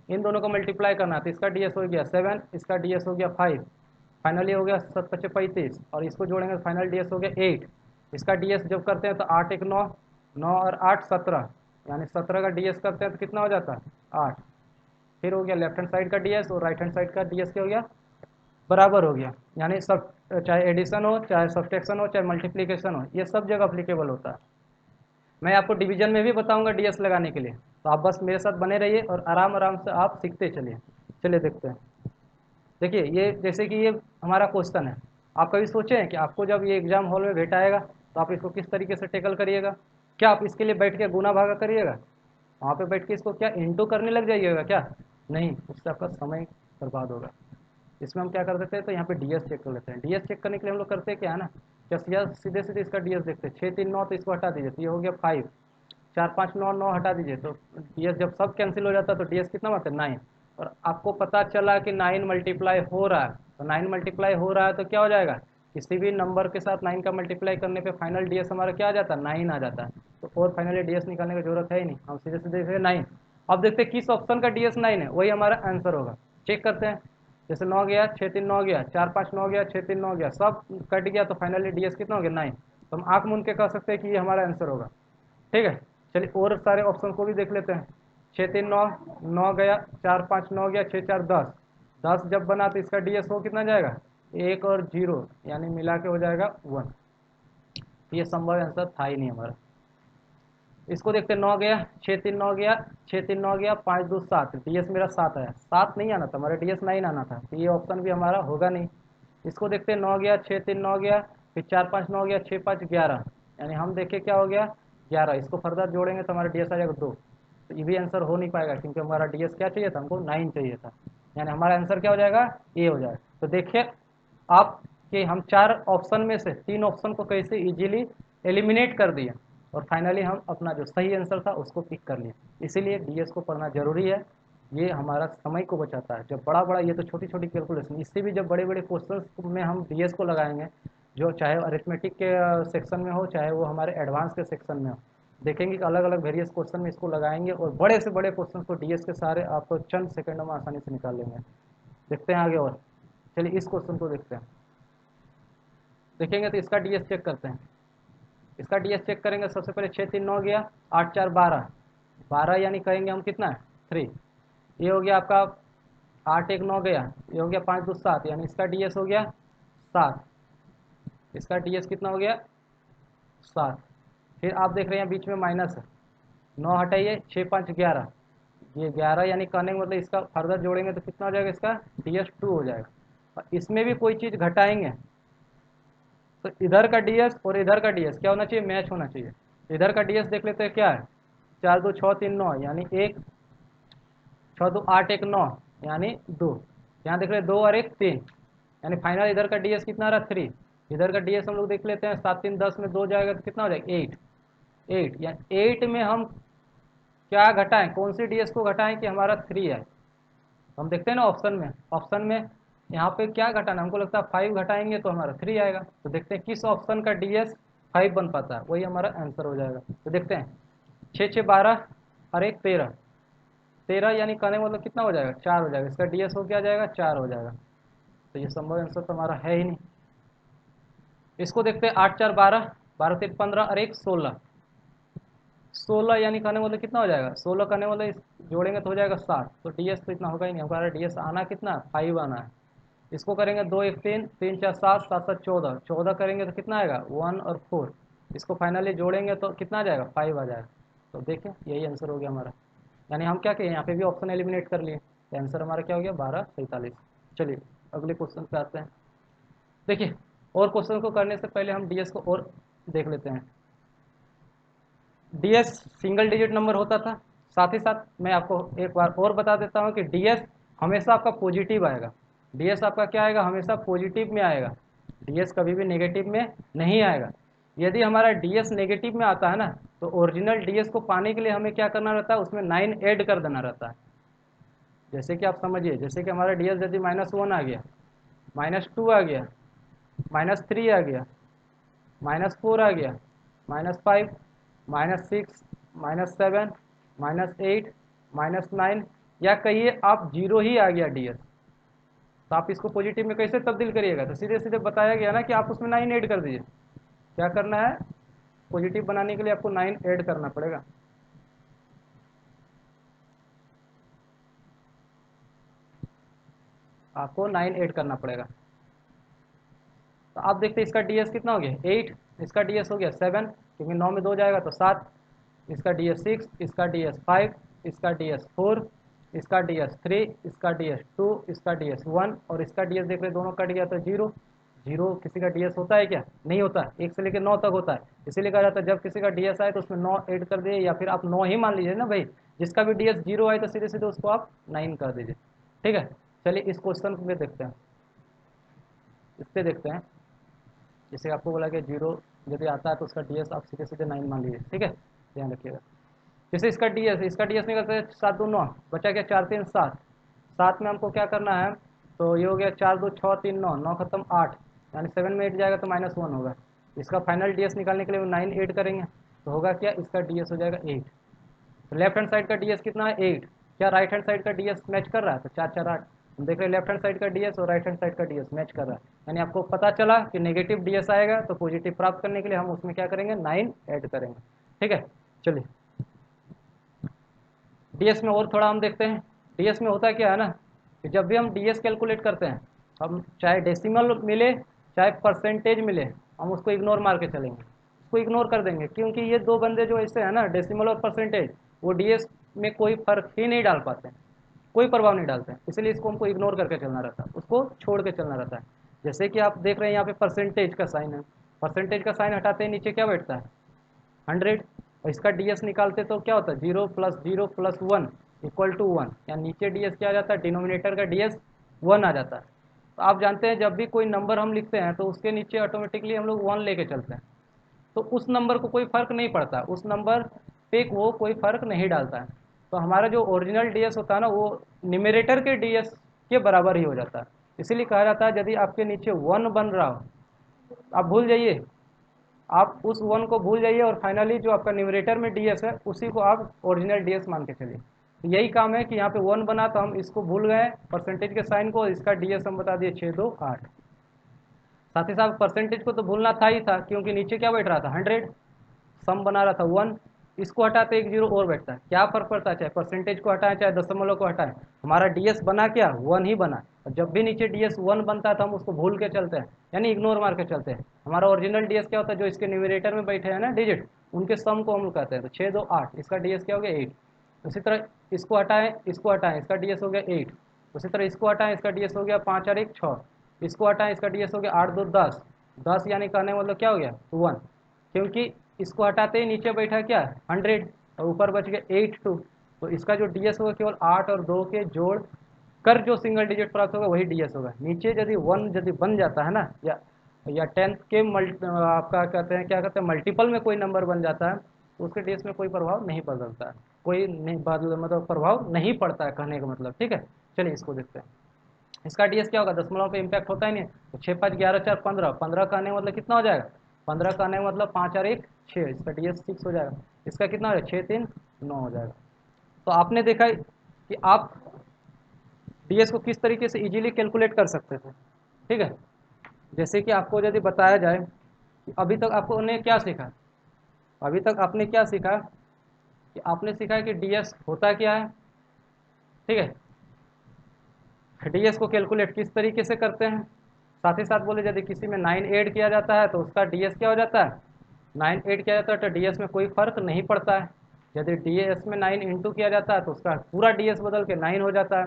इन दोनों को मल्टीप्लाई करना है तो इसका डीएस हो गया 7, इसका डीएस हो गया 5, फाइनली हो गया 7 5 35, और इसको जोड़ेंगे तो फाइनल डीएस हो गया 8। इसका डीएस जब करते हैं तो 8 1 9, 9 और 8 17, यानी 17 का डीएस करते हैं तो कितना हो जाता है 8। फिर हो गया लेफ्ट हैंड साइड का डीएस और राइट हैंड साइड का डीएस क्या हो गया बराबर हो गया। यानी सब चाहे एडिशन हो चाहे सब्सट्रैक्शन हो चाहे मल्टीप्लिकेशन हो, ये सब जगह अप्लीकेबल होता है। मैं आपको डिवीजन में भी बताऊंगा डीएस लगाने के लिए, तो आप बस मेरे साथ बने रहिए और आराम आराम से आप सीखते चलिए। चलिए देखते हैं। देखिए ये जैसे कि ये हमारा क्वेश्चन है, आप कभी सोचे हैं कि आपको जब ये एग्जाम हॉल में भेटाएगा तो आप इसको किस तरीके से टेकल करिएगा? क्या आप इसके लिए बैठ के गुना भागा करिएगा? वहाँ पे बैठ के इसको क्या इंटू करने लग जाइएगा क्या? नहीं, उससे आपका समय बर्बाद होगा। इसमें हम क्या कर देते हैं तो यहाँ पे डीएस चेक कर लेते हैं। डीएस चेक करने के लिए हम लोग करते हैं क्या है ना, क्या सीधे सीधे इसका डीएस देखते हैं। 6 3 9 तो इसको हटा दीजिए तो ये हो गया 5, 4 5 9 9 हटा दीजिए तो डीएस जब सब कैंसिल हो जाता है तो डीएस कितना आता है 9। और आपको पता चला कि 9 मल्टीप्लाई हो रहा है, तो 9 मल्टीप्लाई हो रहा है तो क्या हो जाएगा, किसी भी नंबर के साथ 9 का मल्टीप्लाई करने पे फाइनल डीएस हमारा क्या आ जाता है 9 आ जाता है। तो और फाइनली डीएस निकालने की जरूरत है ही नहीं, हम सीधे सीधे 9। अब देखते हैं किस ऑप्शन का डीएस 9 है, वही हमारा आंसर होगा। चेक करते हैं। जैसे 9 गया 6 3 9 गया, 4 5 9 गया, 6 3 9 गया, सब कट गया तो फाइनली डीएस कितना हो गया 9। तो हम आंख मूंद के कह सकते हैं कि ये हमारा आंसर होगा। ठीक है, चलिए और सारे ऑप्शन को भी देख लेते हैं। 6 3 9, 9 गया, 4 5 9 गया, 6 4 10, 10 जब बना तो इसका डीएस हो कितना जाएगा 1 और 0, यानी मिला के हो जाएगा 1। ये संभव आंसर था ही नहीं हमारा। इसको देखते हैं। 9 गया, 6 3 9 गया, 6 3 9 गया, 5 2 7, डीएस मेरा 7 आया, 7 नहीं आना था हमारा, डीएस 9 आना था, तो ये ऑप्शन भी हमारा होगा नहीं। इसको देखते हैं। 9 गया, 6 3 9 गया, फिर 4 5 9 गया, 6 5 11, यानी हम देखें क्या हो गया 11। इसको फर्दर जोड़ेंगे तो हमारा डीएस आ जाएगा 2। तो ये भी आंसर हो नहीं पाएगा क्योंकि हमारा डीएस क्या चाहिए था, हमको 9 चाहिए था, यानी हमारा आंसर क्या हो जाएगा ए हो जाएगा। तो देखिए आप कि हम 4 ऑप्शन में से 3 ऑप्शन को कैसे इजीली एलिमिनेट कर दिए और फाइनली हम अपना जो सही आंसर था उसको पिक कर लिए। इसीलिए डीएस को पढ़ना जरूरी है, ये हमारा समय को बचाता है। जब बड़ा बड़ा, ये तो छोटी छोटी कैलकुलेशन, इससे भी जब बड़े बड़े क्वेश्चन में हम डीएस को लगाएंगे, जो चाहे अरिथमेटिक के सेक्शन में हो चाहे वो हमारे एडवांस के सेक्शन में हो, देखेंगे कि अलग अलग वेरियस क्वेश्चन में इसको लगाएंगे और बड़े से बड़े क्वेश्चन को डीएस के सारे आपको चंद सेकंडों में आसानी से निकाल लेंगे। देखते हैं आगे और। चलिए इस क्वेश्चन को देखते हैं। देखेंगे तो इसका डीएस चेक करते हैं। इसका डीएस चेक करेंगे, सबसे पहले 6 3 9 गया, 8 4 12, 12 यानी कहेंगे हम कितना 3। ये हो गया आपका 8 1 9 गया, ये हो गया 5 2 7, यानी इसका डीएस हो गया 7। इसका डीएस कितना हो गया 7। फिर आप देख रहे हैं बीच में माइनस है, 9 हटाइए, 6 5 11, ये 11 यानी कहने का मतलब इसका फर्दर जोड़ेंगे तो कितना हो जाएगा, इसका डीएस 2 हो जाएगा। और इसमें भी कोई चीज़ घटाएंगे तो इधर का डीएस और इधर का डीएस क्या होना चाहिए, मैच होना चाहिए। इधर का डीएस देख लेते हैं क्या है, 4 2 6 3 9, यानी 1 6 2 8 1 9, यानी 2। यहाँ देख रहे हैं 2 और 1 3, यानी फाइनल इधर का डीएस कितना रहा 3। इधर का डीएस हम लोग देख लेते हैं, 7 3 10 में 2 जाएगा तो कितना हो जाएगा 8। 8 यानी 8 में हम क्या घटाएं, कौन सी डीएस को घटाएं कि हमारा 3 है। तो हम देखते हैं ना ऑप्शन में, ऑप्शन में यहाँ पे क्या घटाना, हमको लगता है 5 घटाएंगे तो हमारा 3 आएगा। तो देखते हैं किस ऑप्शन का डीएस 5 बन पाता है, वही हमारा आंसर हो जाएगा। तो देखते हैं 6 6 12 और 1 13, 13 यानी कहने का मतलब कितना हो जाएगा 4 हो जाएगा। इसका डीएस हो क्या जाएगा 4 हो जाएगा। तो ये संभव आंसर तो हमारा है ही नहीं। इसको देखते हैं 8 4 12, 12 3 15 और 1 16, 16 यानी कहने मतलब कितना हो जाएगा 16, कहने मतलब जोड़ेंगे तो हो जाएगा 7। तो डीएस तो इतना होगा ही नहीं, हमारा डीएस आना कितना 5 आना है। इसको करेंगे 2 1 3, 3 4 7, 7 7 14, 14 करेंगे तो कितना आएगा 1 और 4, इसको फाइनली जोड़ेंगे तो कितना आ जाएगा, 5 आ जाएगा। तो देखिए यही आंसर हो गया हमारा। यानी हम क्या किए, यहाँ पे भी ऑप्शन एलिमिनेट कर लिए, तो आंसर हमारा क्या हो गया, 12:47। चलिए अगले क्वेश्चन पे आते हैं। देखिए और क्वेश्चन को करने से पहले हम डीएस को और देख लेते हैं। डीएस सिंगल डिजिट नंबर होता था, साथ ही साथ मैं आपको एक बार और बता देता हूँ कि डीएस हमेशा आपका पॉजिटिव आएगा। डीएस आपका क्या आएगा, हमेशा पॉजिटिव में आएगा। डीएस कभी भी नेगेटिव में नहीं आएगा। यदि हमारा डीएस नेगेटिव में आता है ना, तो ओरिजिनल डीएस को पाने के लिए हमें क्या करना रहता है, उसमें 9 ऐड कर देना रहता है। जैसे कि आप समझिए, जैसे कि हमारा डीएस यदि -1 आ गया, -2 आ गया, -3 आ गया, -4 आ गया, -5, -6, -7, -8, -9, या कहिए आप 0 ही आ गया डीएस, तो आप इसको पॉजिटिव में कैसे तब्दील करिएगा, तो सीधे सीधे बताया गया ना कि आप उसमें 9 ऐड कर दीजिए। क्या करना है, पॉजिटिव बनाने के लिए आपको 9 ऐड करना पड़ेगा। आपको 9 ऐड करना पड़ेगा। तो आप देखते हैं इसका डीएस कितना हो गया, 8, इसका डीएस हो गया 7, क्योंकि 9 में 2 जाएगा तो 7, इसका डीएस 6, इसका डीएस 5, इसका डीएस 4, इसका डीएस 3, इसका डीएस 2, इसका डीएस 1, और इसका डीएस देख रहे दोनों कट गया तो 0। 0 किसी का डीएस होता है क्या, नहीं होता, 1 से लेकर 9 तक होता है। इसीलिए कहा जाता है जब किसी का डीएस आए तो उसमें 9 ऐड कर दिए, या फिर आप 9 ही मान लीजिए ना भाई, जिसका भी डीएस 0 आए तो सीधे सीधे उसको आप 9 कर दीजिए। ठीक है, चलिए इस क्वेश्चन में देखते हैं, इस पर देखते हैं। जैसे आपको बोला कि 0 यदि आता है तो उसका डीएस आप सीधे सीधे 9 मान लीजिए। ठीक है, ध्यान रखिएगा। जैसे इसका डीएस निकलता है 7 2 9, बचा क्या 4 3 7। 7 में हमको क्या करना है, तो ये हो गया 4 2 6 3 9, 9 खत्म 8, यानी 7 में 8 जाएगा तो -1 होगा। इसका फाइनल डीएस निकालने के लिए वो 9 ऐड करेंगे, तो होगा क्या, इसका डीएस हो जाएगा 8। तो लेफ्ट हैंड साइड का डीएस कितना है, 8। क्या राइट हैंड साइड का डीएस मैच कर रहा है, तो 4 4 8। हम देख रहे हैं लेफ्ट हैंड साइड का डीएस और राइट हैंड साइड का डीएस मैच कर रहा है। यानी आपको पता चला कि नेगेटिव डीएस आएगा तो पॉजिटिव प्राप्त करने के लिए हम उसमें क्या करेंगे, 9 ऐड करेंगे। ठीक है, चलिए डीएस में और थोड़ा हम देखते हैं। डीएस में होता क्या है ना, कि जब भी हम डीएस कैलकुलेट करते हैं, हम चाहे डेसिमल मिले चाहे परसेंटेज मिले, हम उसको इग्नोर मार के चलेंगे, उसको इग्नोर कर देंगे, क्योंकि ये दो बंदे जो ऐसे हैं ना, डेसिमल और परसेंटेज, वो डीएस में कोई फर्क ही नहीं डाल पाते हैं, कोई प्रभाव नहीं डालते हैं। इसलिए इसको हमको इग्नोर करके चलना रहता है, उसको छोड़ के चलना रहता है। जैसे कि आप देख रहे हैं यहाँ पे परसेंटेज का साइन है, परसेंटेज का साइन हटाते ही नीचे क्या बैठता है, 100। और इसका डीएस निकालते तो क्या होता है, 0 + 0 + 1 = 1, या नीचे डीएस क्या आ जाता है, डिनोमिनेटर का डीएस 1 आ जाता है। तो आप जानते हैं जब भी कोई नंबर हम लिखते हैं तो उसके नीचे ऑटोमेटिकली हम लोग 1 लेके चलते हैं, तो उस नंबर को कोई फ़र्क नहीं पड़ता, उस नंबर पे वो कोई फ़र्क नहीं डालता है। तो हमारा जो ओरिजिनल डीएस होता है ना, वो न्यूमरेटर के डीएस के बराबर ही हो जाता है। इसीलिए कहा जाता है यदि आपके नीचे 1 बन रहा हो, आप भूल जाइए, आप उस 1 को भूल जाइए, और फाइनली जो आपका न्यूमरेटर में डीएस है उसी को आप ओरिजिनल डीएस मान के चलिए। तो यही काम है कि यहाँ पे 1 बना तो हम इसको भूल गए परसेंटेज के साइन को, इसका डीएस हम बता दिए 6 2 8। साथ ही साथ परसेंटेज को तो भूलना था ही था, क्योंकि नीचे क्या बैठ रहा था, 100, सम बना रहा था 1। इसको हटाते एक जीरो और बैठता है, क्या फर्क पड़ता है, चाहे परसेंटेज को हटाएं चाहे दशमलव को हटाएं, हमारा डीएस बना क्या, 1 ही बना। और जब भी नीचे डीएस 1 बनता है तो हम उसको भूल के चलते हैं, यानी इग्नोर मार के चलते हैं। हमारा ओरिजिनल डीएस क्या होता है, जो इसके न्यूमरेटर में बैठे हैं ना डिजिट, उनके सम को हम लोग कहते हैं। तो 6 2 8, इसका डीएस क्या हो गया, 8। उसी तरह इसको हटाएं, इसको हटाएं, इसका डीएस हो गया 8। उसी तरह इसको हटाएं, इसका डीएस हो गया 5 और 1 6। इसको हटाएं, इसका डीएस हो गया 8 2 10। 10 यानी कहने का मतलब क्या हो गया, 1, क्योंकि इसको हटाते ही नीचे बैठा क्या, 100, और ऊपर बच गया 82। तो इसका जो डीएस होगा केवल 8 और 2 के जोड़ कर जो सिंगल डिजिट प्राप्त होगा वही डीएस होगा। नीचे यदि 1 यदि बन जाता है ना, या 10th के आपका कहते हैं, क्या कहते हैं, मल्टीपल में कोई नंबर बन जाता है, तो उसके डीएस में कोई प्रभाव नहीं बदलता है, कोई नहीं बदल, मतलब प्रभाव नहीं पड़ता है कहने का मतलब। ठीक है, चलिए इसको देखते हैं। इसका डीएस क्या होगा, दशमलव पे इम्पैक्ट होता ही नहीं, तो 6 5 11 4 15, 15 का आने का मतलब कितना हो जाएगा, 15 का आने का मतलब 5 और 1 6, इसका डीएस 6 हो जाएगा। इसका कितना हो जाएगा, 6 3 9 हो जाएगा। तो आपने देखा कि आप डीएस को किस तरीके से इजीली कैलकुलेट कर सकते थे। ठीक है, जैसे कि आपको यदि बताया जाए कि अभी तक आपको ने क्या सीखा, अभी तक आपने क्या सीखा, कि आपने सीखा कि डीएस होता क्या है। ठीक है, डीएस को कैलकुलेट किस तरीके से करते हैं, साथ ही साथ बोले यदि किसी में 9 ऐड किया जाता है तो उसका डीएस क्या हो जाता है, 9 8 किया जाता है तो डीएस में कोई फर्क नहीं पड़ता है। यदि डीएस में 9 इंटू किया जाता है तो उसका पूरा डीएस बदल के 9 हो जाता है।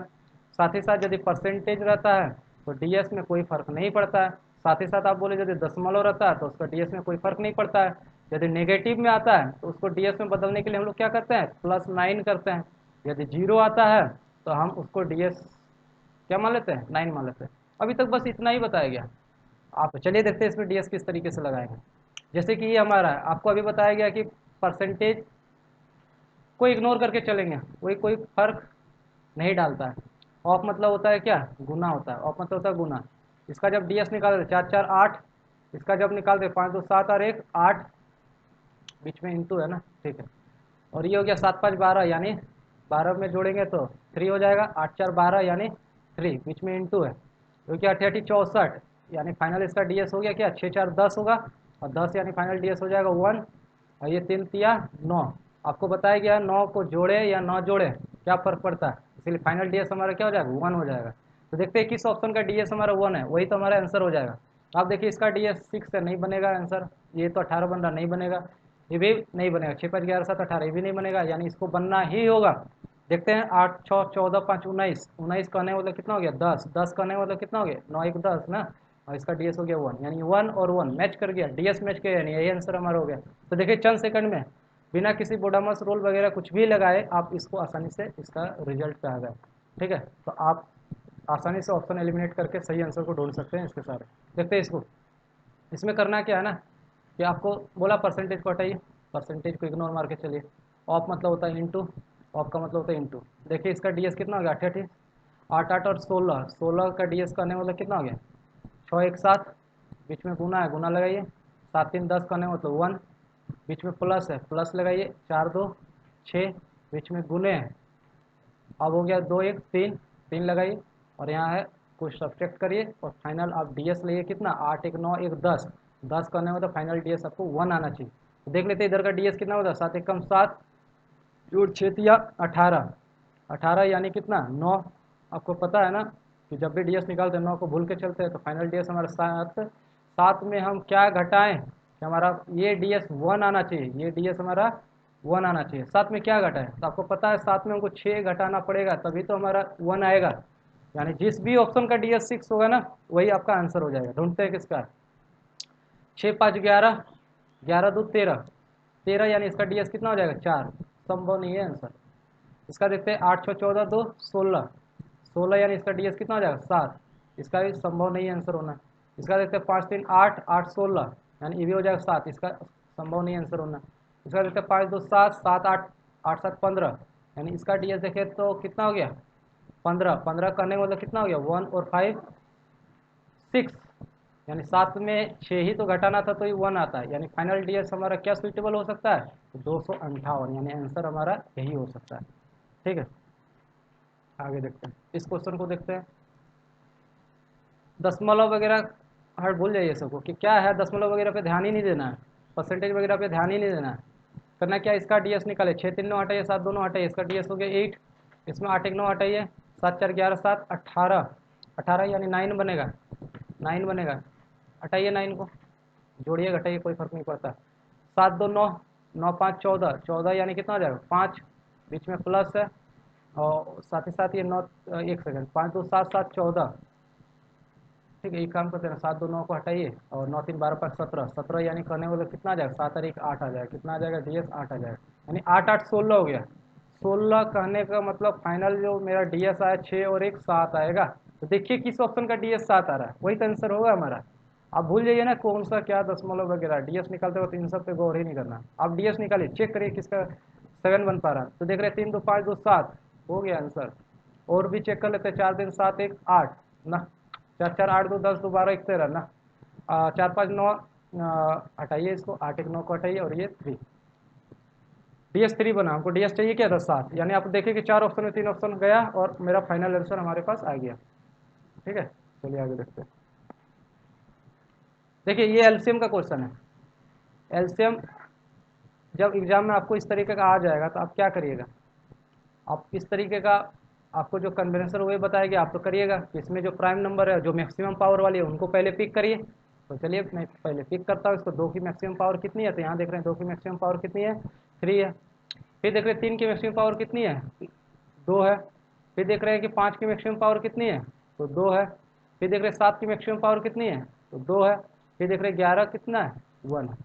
साथ ही साथ यदि परसेंटेज रहता है तो डीएस में कोई फर्क नहीं पड़ता है। साथ ही साथ आप बोले यदि दशमलव रहता है तो उसका डीएस में कोई फर्क नहीं पड़ता है। यदि नेगेटिव में आता है तो उसको डीएस में बदलने के लिए हम लोग क्या करते हैं, +9 करते हैं। यदि जीरो आता है तो हम उसको डीएस क्या मान लेते हैं, 9 मान लेते हैं। अभी तक बस इतना ही बताया गया। आप चलिए देखते हैं इसमें डीएस किस तरीके से लगाएंगे। जैसे कि ये हमारा है, आपको अभी बताया गया कि परसेंटेज को इग्नोर करके चलेंगे, कोई कोई फर्क नहीं डालता है। ऑफ मतलब होता है क्या, गुना होता है। ऑफ मतलब होता है गुना। इसका जब डीएस निकालते 4 4 8, इसका जब निकालते 5 2 7 और 1 8, बीच में इंटू है ना, ठीक है। और ये हो गया 7 5 12, यानी 12 में जोड़ेंगे तो 3 हो जाएगा। 8 4 12 यानी 3, बीच में इंटू है, तो क्या 88 64, यानी फाइनल इसका डीएस हो गया क्या 6 4 10 होगा, और 10 यानी फाइनल डीएस हो जाएगा 1। और ये 3 तिया 9। आपको बताया गया 9 को जोड़े या ना जोड़े क्या फर्क पड़ता है, इसलिए फाइनल डीएस हमारा क्या हो जाएगा, 1 हो जाएगा। तो देखते हैं किस ऑप्शन का डीएस हमारा 1 है, वही तो हमारा आंसर हो जाएगा। आप देखिए इसका डीएस 6 से नहीं बनेगा आंसर, ये तो 18 बन रहा, नहीं बनेगा। ये भी नहीं बनेगा, 6 5 11 7 18, ये भी नहीं बनेगा, यानी इसको बनना ही होगा। देखते हैं 8 6 14 5 19, 19 कहने मतलब कितना हो गया 10, 10 कहने मतलब कितना हो गया 9 1 10 ना, और इसका डीएस हो गया 1, यानी 1 और 1 मैच कर गया, डीएस मैच किया, यानी यही आंसर हमारा हो गया। तो देखिए चंद सेकंड में बिना किसी बोडामस रोल वगैरह कुछ भी लगाए आप इसको आसानी से इसका रिजल्ट पे आ गए। ठीक है, तो आप आसानी से ऑप्शन एलिमिनेट करके सही आंसर को ढूंढ सकते हैं इसके सारे। देखते हैं इसको, इसमें करना क्या है ना कि आपको बोला परसेंटेज को हटाइए, परसेंटेज को इग्नोर मार के चलिए। ऑफ मतलब होता है इंटू, ऑफ का मतलब होता है इंटू। देखिए इसका डीएस कितना हो गया 88, 8 8 और 16, 16 का डीएस करने मतलब कितना हो गया 6 1 7, बीच में गुना है, गुना लगाइए। 7 3 10 करने मतलब 1, बीच में प्लस है, प्लस लगाइए। 4 2 6, बीच में गुने हैं, अब हो गया 2 1 3, 3 लगाइए, और यहाँ है कुछ सब्ट्रैक्ट करिए, और फाइनल आप डीएस लिए कितना 8 1 9 1 10, 10 करने में तो फाइनल डीएस आपको 1 आना चाहिए। तो देख लेते हैं इधर का डीएस कितना होता है, 7 1 कम 7, जोड़ 6 तिया 18, 18 यानी कितना 9। आपको पता है ना कि जब भी डीएस निकालते हैं 9 को भूल के चलते हैं, तो फाइनल डीएस हमारा 7, 7 में हम क्या घटाएं कि हमारा ये डीएस 1 आना चाहिए, ये डीएस हमारा 1 आना चाहिए। 7 में क्या घटाएं, तो आपको पता है 7 में हमको 6 घटाना पड़ेगा, तभी तो हमारा 1 आएगा। यानी जिस भी ऑप्शन का डीएस 6 होगा ना वही आपका आंसर हो जाएगा। ढूंढते हैं किसका, 6 5 11, 11 2 13, 13 यानी इसका डीएस कितना हो जाएगा 4, संभव नहीं है आंसर। इसका देखते हैं 8 6 14 2 16, 16 यानी इसका डीएस कितना हो जाएगा 7, इसका भी संभव नहीं है आंसर होना। इसका देखते हैं 5 3 8 8 16, यानी ये भी हो जाएगा 7, इसका संभव नहीं आंसर होना। इसका देखते हैं 5 2 7 7 8 8 7 15, यानी इसका डीएस देखें तो कितना हो गया 15, 15 करने का मतलब कितना हो गया 1 और 5 6, यानी 7 में 6 ही तो घटाना था तो ये 1 आता है, यानी फाइनल डीएस हमारा क्या सुइटेबल हो सकता है 258, यानी आंसर हमारा यही हो सकता है। ठीक है, आगे देखते हैं इस क्वेश्चन को। देखते हैं दशमलव वगैरह हर भूल जाइए सबको कि क्या है, दशमलव वगैरह पे ध्यान ही नहीं देना है, परसेंटेज वगैरह पे ध्यान ही नहीं देना है। करना क्या, इसका डीएस निकाले, 6 3 9 हटाइए, 7 2 9 हटाइए, इसका डीएस हो गया 8, इसमें 8 1 9 हटाइए, 7 4 11 7 18, 18 यानी 9 बनेगा, 9 बनेगा। हटाइए 9 को, जोड़िए घटाइए कोई फर्क नहीं पड़ता। 7 2 9, 9 5 14, 14 यानी कितना हो जाएगा 5, बीच में प्लस है, और साथ ही साथ ये 9, एक सेकंड, 5 2 7 7 14, ठीक है। एक काम करते हैं, 7 2 9 को हटाइए, और 9 3 12 5 17, 17 यानी करने वाला कितना आ जाएगा 7 और 1 8 आ जाएगा, कितना आ जाएगा डीएस 8 आ जाएगा, यानी 8 8 16 हो गया। 16 कहने का मतलब फाइनल जो मेरा डीएस आया 6 और 1 7 आएगा। तो देखिए किस ऑप्शन का डीएस 7 आ रहा है, वही तो आंसर होगा हमारा। आप भूल जाइए ना कौन सा क्या दशमलव वगैरह, डीएस निकालते वक्त इन सब पे गौर ही नहीं करना। आप डीएस निकालिए, चेक करिए किसका 7 बन पा रहा है, तो देख रहे 3 2 5 2 7 हो गया आंसर। और भी चेक कर लेते हैं, 4 3 7 1 8 ना, 4 4 8 2 10 2 12 1 13 ना, 4 5 9, हटाइए इसको, 8 1 9 को हटाइए, और ये 3, डीएस 3 बना। हमको डीएस चाहिए क्या था 7, यानी आप देखिए कि 4 ऑप्शन में 3 ऑप्शन गया और मेरा फाइनल आंसर हमारे पास आ गया। ठीक है, चलिए आगे देखते हैं। देखिए ये एलसीएम का क्वेश्चन है। एलसीएम जब एग्जाम में आपको इस तरीके का आ जाएगा तो आप क्या करिएगा, आप इस तरीके का आपको जो कन्वेंशन वही बताया गया आप तो करिएगा। इसमें जो प्राइम नंबर है, जो मैक्सिमम पावर वाली है, उनको पहले पिक करिए, तो चलिए मैं पहले पिक करता हूँ इसको। 2 की मैक्सिमम पावर कितनी है, तो यहाँ देख रहे हैं 2 की मैक्सिमम पावर कितनी है, 3 है। फिर देख रहे हैं 3 की मैक्सिमम पावर कितनी है, 2 है। फिर देख रहे हैं कि 5 की मैक्सिमम पावर कितनी है, तो 2 है। फिर देख रहे हैं 7 की मैक्सिमम पावर कितनी है, तो 2 है। फिर देख रहे हैं 11 कितना है, 1 है।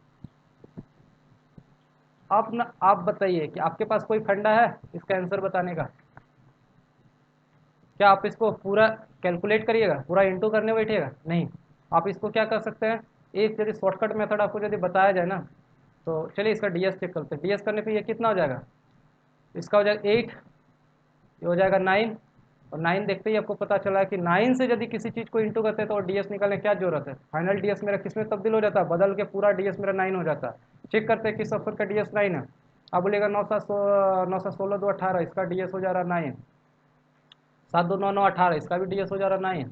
अब ना आप बताइए कि आपके पास कोई फंडा है इसका आंसर बताने का? क्या आप इसको पूरा कैलकुलेट करिएगा, पूरा इंटू करने बैठिएगा? नहीं। आप इसको क्या कर सकते हैं, एक यदि शॉर्टकट मेथड आपको यदि बताया जाए ना, तो चलिए इसका डीएस चेक करते हैं। डीएस करने पे ये कितना हो जाएगा, इसका हो जाएगा 8, ये हो जाएगा 9, और 9 देखते ही आपको पता चला है कि 9 से यदि किसी चीज़ को इंटू करते हैं तो डीएस निकालने क्या जरूरत है। फाइनल डीएस मेरा किस में तब्दील हो जाता है, बदल के पूरा डीएस मेरा 9 हो जाता है। चेक करते हैं किस ऑप्शन का डीएस 9 है। अब बोलेगा 9 7 16 2 18, इसका डीएस हो जा रहा 9। 7 2 9 9 18, इसका भी डीएस हो जा रहा 9।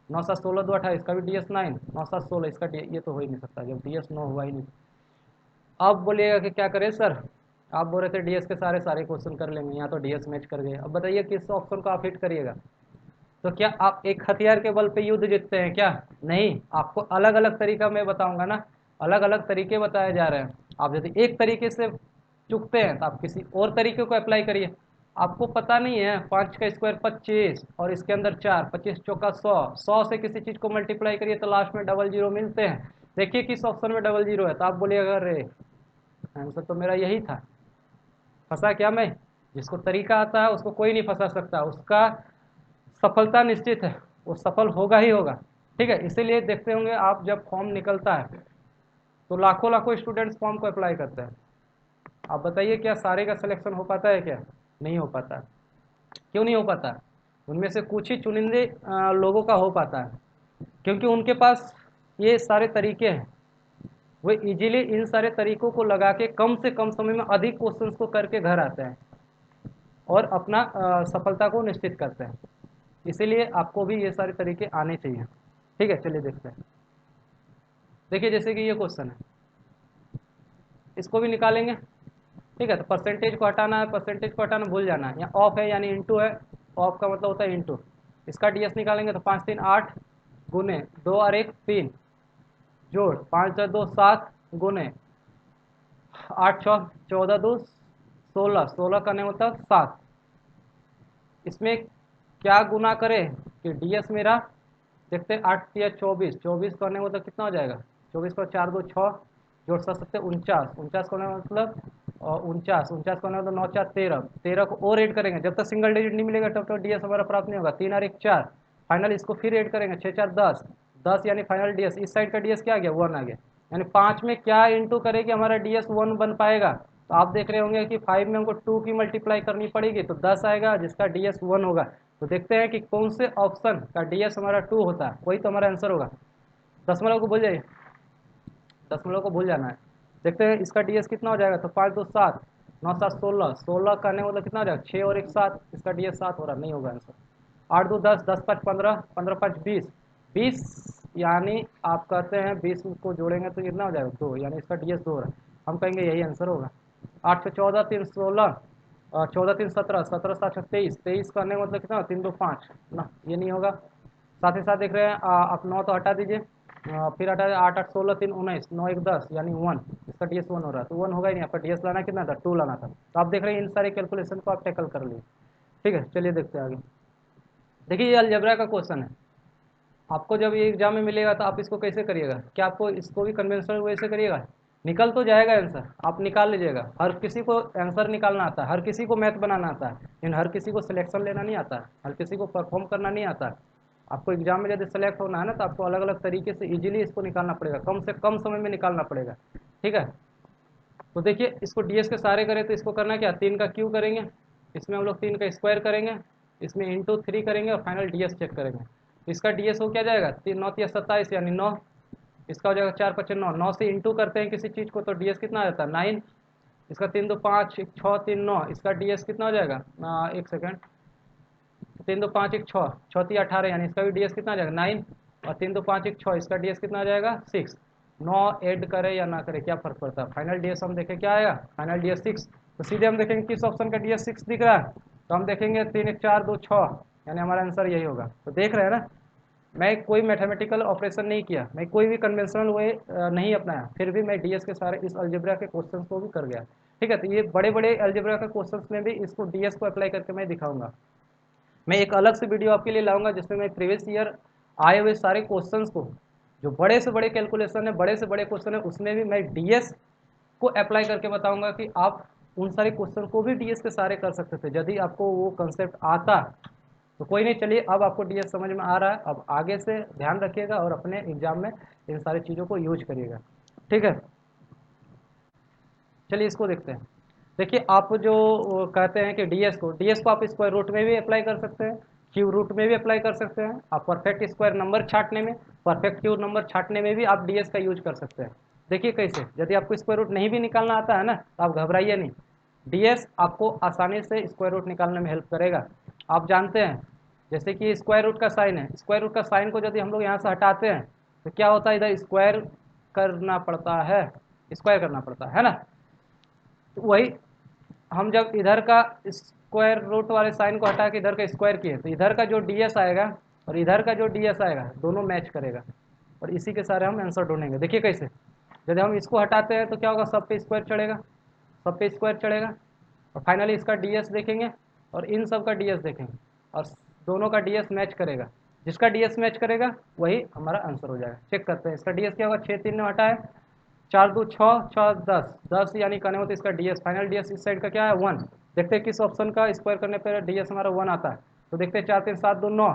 9 7 16 2 18, इसका भी डीएस 9। 9 7 16, इसका ये तो हो ही नहीं सकता जब डीएस 9 हुआ ही नहीं। अब बोलिएगा कि क्या करें सर, आप बोल रहे थे डीएस के सारे सारे क्वेश्चन कर लेंगे, यहाँ तो डीएस मैच कर गए। अब बताइए किस ऑप्शन को आप हिट करिएगा। तो क्या आप एक हथियार के बल पे युद्ध जीतते हैं क्या? नहीं, आपको अलग अलग तरीका मैं बताऊंगा ना, अलग अलग तरीके बताए जा रहे हैं। आप यदि एक तरीके से चुकते हैं तो आप किसी और तरीके को अप्लाई करिए। आपको पता नहीं है 5 का स्क्वायर 25 और इसके अंदर 4, 25 चौका 100, 100 से किसी चीज़ को मल्टीप्लाई करिए तो लास्ट में डबल जीरो मिलते हैं। देखिए किस ऑप्शन में डबल जीरो है, तो आप बोलिएगा अरे आंसर तो मेरा यही था। फंसा क्या मैं? जिसको तरीका आता है उसको कोई नहीं फंसा सकता, उसका सफलता निश्चित है, वो सफल होगा ही होगा। ठीक है, इसीलिए देखते होंगे आप जब फॉर्म निकलता है तो लाखों लाखों स्टूडेंट्स फॉर्म को अप्लाई करते हैं। आप बताइए क्या सारे का सिलेक्शन हो पाता है क्या? नहीं हो पाता। क्यों नहीं हो पाता? उनमें से कुछ ही चुनिंदे लोगों का हो पाता है, क्योंकि उनके पास ये सारे तरीके हैं। वो इजीली इन सारे तरीकों को लगा के कम से कम समय में अधिक क्वेश्चंस को करके घर आते हैं और अपना सफलता को निश्चित करते हैं। इसीलिए आपको भी ये सारे तरीके आने चाहिए। ठीक है, चलिए देखते हैं। देखिए जैसे कि ये क्वेश्चन है, इसको भी निकालेंगे। ठीक है, तो परसेंटेज को हटाना है, परसेंटेज को हटाना भूल जाना है। यहाँ ऑफ है यानी इंटू है, ऑफ का मतलब होता है इंटू। इसका डीएस निकालेंगे तो 5 3 8 गुने 2 और 1 3 जोड़ 5 4 2 7 गुने 8 6 14 2 16, 16 करने मतलब 7। इसमें क्या गुना करें कि डीएस मेरा देखते हैं, 8 या 24, 24 करने मतलब कितना हो जाएगा, 24 पर 4 2 6 जोड़ 7 7 49, 49 करने मतलब 49, 49 करने मतलब 9 4 13, 13 को और ऐड करेंगे। जब तक सिंगल डिजिट नहीं मिलेगा तब तक डीएस हमारा प्राप्त नहीं होगा। 3 और 1 4, फाइनल इसको फिर ऐड करेंगे 6 4 10, 10 यानी फाइनल डीएस। इस साइड का डीएस क्या आ गया, 1 आ गया। यानी 5 में क्या इंटू करे कि हमारा डीएस 1 बन पाएगा। तो आप देख रहे होंगे कि 5 में हमको 2 की मल्टीप्लाई करनी पड़ेगी तो 10 आएगा जिसका डीएस 1 होगा। तो देखते हैं कि कौन से ऑप्शन का डीएस हमारा 2 होता है, वही तो हमारा आंसर होगा। दशमलव को भूल जाइए, दशमलव को भूल जाना है। देखते हैं इसका डीएस कितना हो जाएगा, तो 5 2 7, 9 7 16, 16 करने मतलब कितना हो जाएगा, 6 और 1 7, इसका डीएस 7 हो रहा, नहीं होगा आंसर। 8 2 10, 10 5 15, 15 5 20, 20 यानी आप कहते हैं 20 को जोड़ेंगे तो कितना हो जाएगा 2, यानी इसका डीएस 2 हो रहा है। हम कहेंगे यही आंसर होगा। 8 से 14 3 16 और 14 3 17, 17 7 23, 23 करने का मतलब कितना, 3 2 5 ना, ये नहीं होगा। साथ ही साथ देख रहे हैं आप 9 तो हटा दीजिए, फिर हटा 8 8 16 3 19, 9 1 10 यानी 1, इसका डीएस 1 हो रहा है। तो 1 होगा ही नहीं, आपका डीएस लाना कितना था, 2 लाना था। तो आप देख रहे हैं इन सारे कैलकुलेशन को आप टैकल कर लिए। ठीक है, चलिए देखते हैं आगे। देखिए ये अलजेब्रा का क्वेश्चन है, आपको जब ये एग्जाम में मिलेगा तो आप इसको कैसे करिएगा, क्या आपको इसको भी कन्वेंशनल वे से करिएगा? निकल तो जाएगा आंसर, आप निकाल लीजिएगा। हर किसी को आंसर निकालना आता है, हर किसी को मैथ बनाना आता है, लेकिन हर किसी को सिलेक्शन लेना नहीं आता है, हर किसी को परफॉर्म करना नहीं आता है। आपको एग्जाम में यदि सेलेक्ट होना है ना तो आपको अलग अलग तरीके से इजीली इसको निकालना पड़ेगा, कम से कम समय में निकालना पड़ेगा। ठीक है, तो देखिए इसको डीएस के सारे करें तो इसको करना क्या, 3 का क्यू करेंगे, इसमें हम लोग 3 का स्क्वायर करेंगे, इसमें इंटू 3 करेंगे और फाइनल डीएस चेक करेंगे। इसका डीएस हो क्या जाएगा, 3 9 3 27 यानी 9, इसका हो जाएगा 4 5 9, 9 से इंटू करते हैं किसी चीज़ को तो डीएस कितना आ जाता है 9। इसका 3 2 5 1 6 3 9, इसका डीएस कितना हो जाएगा, एक सेकेंड, 3 2 5 1 6, 6 3 18 यानी इसका भी डीएस कितना आ जाएगा 9, और 3 2 5 1 6, इसका डीएस कितना आ जाएगा 6। 9 ऐड करे या ना करे क्या फर्क पड़ता है, फाइनल डीएस हम देखें क्या आएगा, फाइनल डीएस 6। तो सीधे हम देखेंगे किस ऑप्शन का डीएस 6 दिख रहा है, तो हम देखेंगे 3 1 4 2 6, यानी हमारा आंसर यही होगा। तो देख रहे हैं ना, मैं कोई मैथमेटिकल ऑपरेशन नहीं किया, मैं कोई भी कन्वेंशनल वे नहीं अपनाया, फिर भी मैं डीएस के सारे इस अलजेब्रा के क्वेश्चंस को भी कर गया। ठीक है, तो ये बड़े बड़े अलजेब्रा के क्वेश्चंस में भी इसको डीएस को अप्लाई करके मैं दिखाऊंगा। मैं एक अलग से वीडियो आपके लिए लाऊंगा जिसमें मैं प्रीवियस ईयर आए हुए सारे क्वेश्चंस को, जो बड़े से बड़े कैलकुलेशन है, बड़े से बड़े क्वेश्चन है, उसमें भी मैं डीएस को अप्लाई करके बताऊंगा कि आप उन सारे क्वेश्चन को भी डीएस के सारे कर सकते थे यदि आपको वो कंसेप्ट आता। तो कोई नहीं, चलिए अब आपको डीएस समझ में आ रहा है, अब आगे से ध्यान रखिएगा और अपने एग्जाम में इन सारी चीज़ों को यूज करिएगा। ठीक है, चलिए इसको देखते हैं। देखिए, आप जो कहते हैं कि डीएस को आप स्क्वायर रूट में भी अप्लाई कर सकते हैं, क्यूब रूट में भी अप्लाई कर सकते हैं, आप परफेक्ट स्क्वायर नंबर छाटने में, परफेक्ट क्यूब नंबर छाटने में भी आप डीएस का यूज कर सकते हैं। देखिए कैसे, यदि आपको स्क्वायर रूट नहीं भी निकालना आता है ना, तो आप घबराइए नहीं, डीएस आपको आसानी से स्क्वायर रूट निकालने में हेल्प करेगा। आप जानते हैं, जैसे कि स्क्वायर रूट का साइन है, स्क्वायर रूट का साइन को यदि हम लोग यहाँ से हटाते हैं तो क्या होता है, इधर स्क्वायर करना पड़ता है, स्क्वायर करना पड़ता है ना। तो वही हम जब इधर का स्क्वायर रूट वाले साइन को हटा के इधर का स्क्वायर किए, तो इधर का जो डीएस आएगा और इधर का जो डीएस आएगा दोनों मैच करेगा, और इसी के सारे हम आंसर ढूंढेंगे। देखिए कैसे, यदि हम इसको हटाते हैं तो क्या होगा, सब पे स्क्वायर चढ़ेगा, सब पे स्क्वायर चढ़ेगा, और फाइनली इसका डीएस देखेंगे और इन सब का डीएस देखेंगे, और दोनों का डीएस मैच करेगा, जिसका डीएस मैच करेगा वही हमारा आंसर हो जाएगा। चेक करते हैं इसका डीएस क्या होगा, 6 3 ने हटाए, 4 2 6 6 10 10 यानी कहने होते इसका डीएस, फाइनल डीएस इस साइड का क्या है 1। देखते हैं किस ऑप्शन का स्क्वायर करने पर डीएस हमारा 1 आता है। तो देखते हैं 4 3 7 2 9,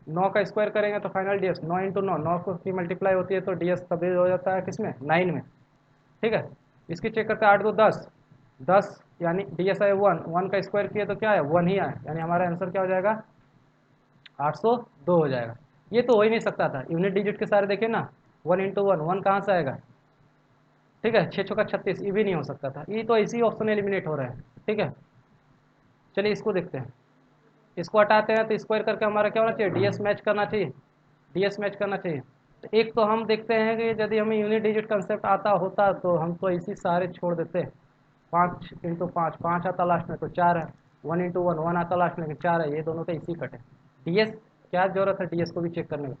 9 का स्क्वायर करेंगे तो फाइनल डीएस 9 इंटू 9, 9 को की मल्टीप्लाई होती है तो डीएस तभी हो जाता है किसमें, 9 में। ठीक है, इसकी चेक करते हैं, 8 2 10, 10 यानी डीएस आए 1, 1 का स्क्वायर किए तो क्या है 1 ही आए, यानी हमारा आंसर क्या हो जाएगा 802 हो जाएगा। ये तो हो ही नहीं सकता था, यूनिट डिजिट के सारे देखे ना, 1 इंटू 1, 1 कहाँ से आएगा। ठीक है, 6 छक्का 36, ये भी नहीं हो सकता था, ये तो इसी ऑप्शन एलिमिनेट हो रहे हैं। ठीक है, चलिए इसको देखते हैं, इसको हटाते हैं तो स्क्वायर करके हमारा क्या होना चाहिए, डीएस मैच करना चाहिए, डीएस मैच करना चाहिए। तो एक तो हम देखते हैं कि यदि हमें यूनिट डिजिट कंसेप्ट आता होता तो हम तो इसी सारे छोड़ देते, 5 इंटू 5, 5 आता लास्ट में तो 4 है, 1 इंटू 1, 1 आता लास्ट में 4 है, ये दोनों तो इसी कटे। डीएस क्या जरूरत है डीएस को भी चेक करने में,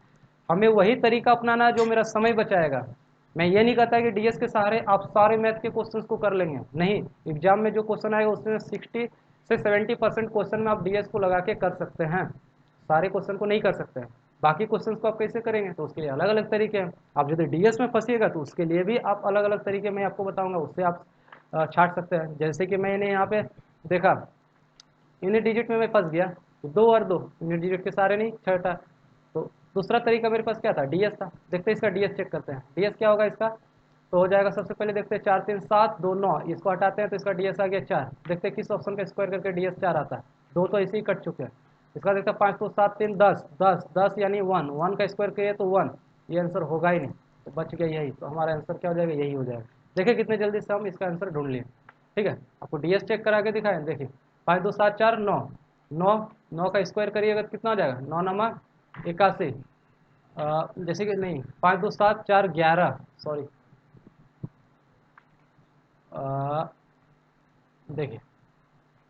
हमें वही तरीका अपनाना है जो मेरा समय बचाएगा। मैं ये नहीं कहता कि डीएस के सहारे आप सारे मैथ के क्वेश्चंस को कर लेंगे, नहीं, एग्जाम में जो क्वेश्चन आएगा उसमें 60 से 70% क्वेश्चन में आप डीएस को लगा के कर सकते हैं, सारे क्वेश्चन को नहीं कर सकते हैं। बाकी क्वेश्चंस को आप कैसे करेंगे, तो उसके लिए अलग अलग तरीके हैं। आप यदि डीएस में फंसिएगा तो उसके लिए भी आप अलग अलग तरीके मैं आपको बताऊंगा, उससे आप छाट सकते हैं। जैसे कि मैंने यहाँ पे देखा, यूनिट डिजिट में मैं फंस गया, तो 2 और 2 यूनिट डिजिट के सारे नहीं छठा, तो दूसरा तरीका मेरे पास क्या था, डीएस था। देखते हैं इसका डीएस चेक करते हैं, डीएस क्या होगा इसका, तो हो जाएगा सबसे पहले देखते हैं 4 3 7 2 9, इसको हटाते हैं तो इसका डीएस आ गया 4। देखते हैं किस ऑप्शन का स्क्वायर करके डीएस 4 आता है, 2 तो ऐसे ही कट चुके हैं। इसका देखते हैं 5 2 7 3 10 10 10 यानी 1, 1 का स्क्वायर किए तो 1, ये आंसर होगा ही नहीं, तो बच गया यही, तो हमारा आंसर क्या हो जाएगा, यही हो जाएगा। देखिए कितने जल्दी से हम इसका आंसर ढूंढ लिए। ठीक है, आपको डीएस चेक करा के दिखाएं, देखिए 5 2 7 4 9, 9 9 का स्क्वायर करिएगा तो कितना हो जाएगा, 9 नमा 81, जैसे कि नहीं 5 2 7 4 11, सॉरी देखिए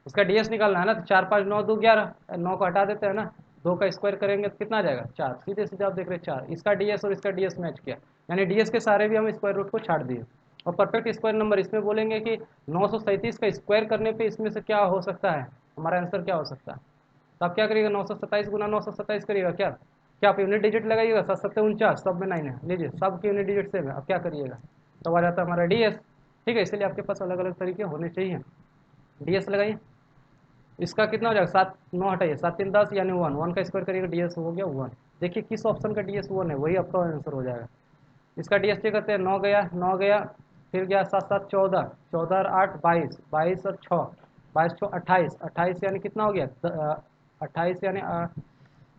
इसका डीएस निकालना है ना, तो 4 5 9 2 11, 9 को हटा देते हैं ना, 2 का स्क्वायर करेंगे तो कितना आ जाएगा 4, सीधे सीधे आप देख रहे हैं 4, इसका डीएस और इसका डीएस मैच किया, यानी डीएस के सारे भी हम स्क्वायर रूट को छाट दिए। और परफेक्ट स्क्वायर नंबर इसमें बोलेंगे कि 937 का स्क्वायर करने पे इसमें से क्या हो सकता है, हमारा आंसर क्या हो सकता है। तो आप क्या करिएगा, 927 गुना 927 करिएगा, क्या क्या आप यूनिट डिजिट लगाइएगा, 7 7 49, सब में 9 है, लीजिए सब की यूनिट डिजिट सेम है, अब क्या करिएगा, तो आ जाता है हमारा डीएस। ठीक है, इसलिए आपके पास अलग अलग तरीके होने चाहिए। डीएस लगाइए, इसका कितना हो जाएगा, 7 9 हटाइए, 7 3 10 यानी 1, 1 का स्क्वायर करिएगा, डीएस हो गया 1। देखिए किस ऑप्शन का डीएस 1 है, वही आपका आंसर हो जाएगा। इसका डीएस चेक करते हैं, 9 गया 9 गया, फिर गया 7 7 14, 14 और 8 22, 22 और 6 22 6 28, 28 यानी कितना हो गया 28 यानी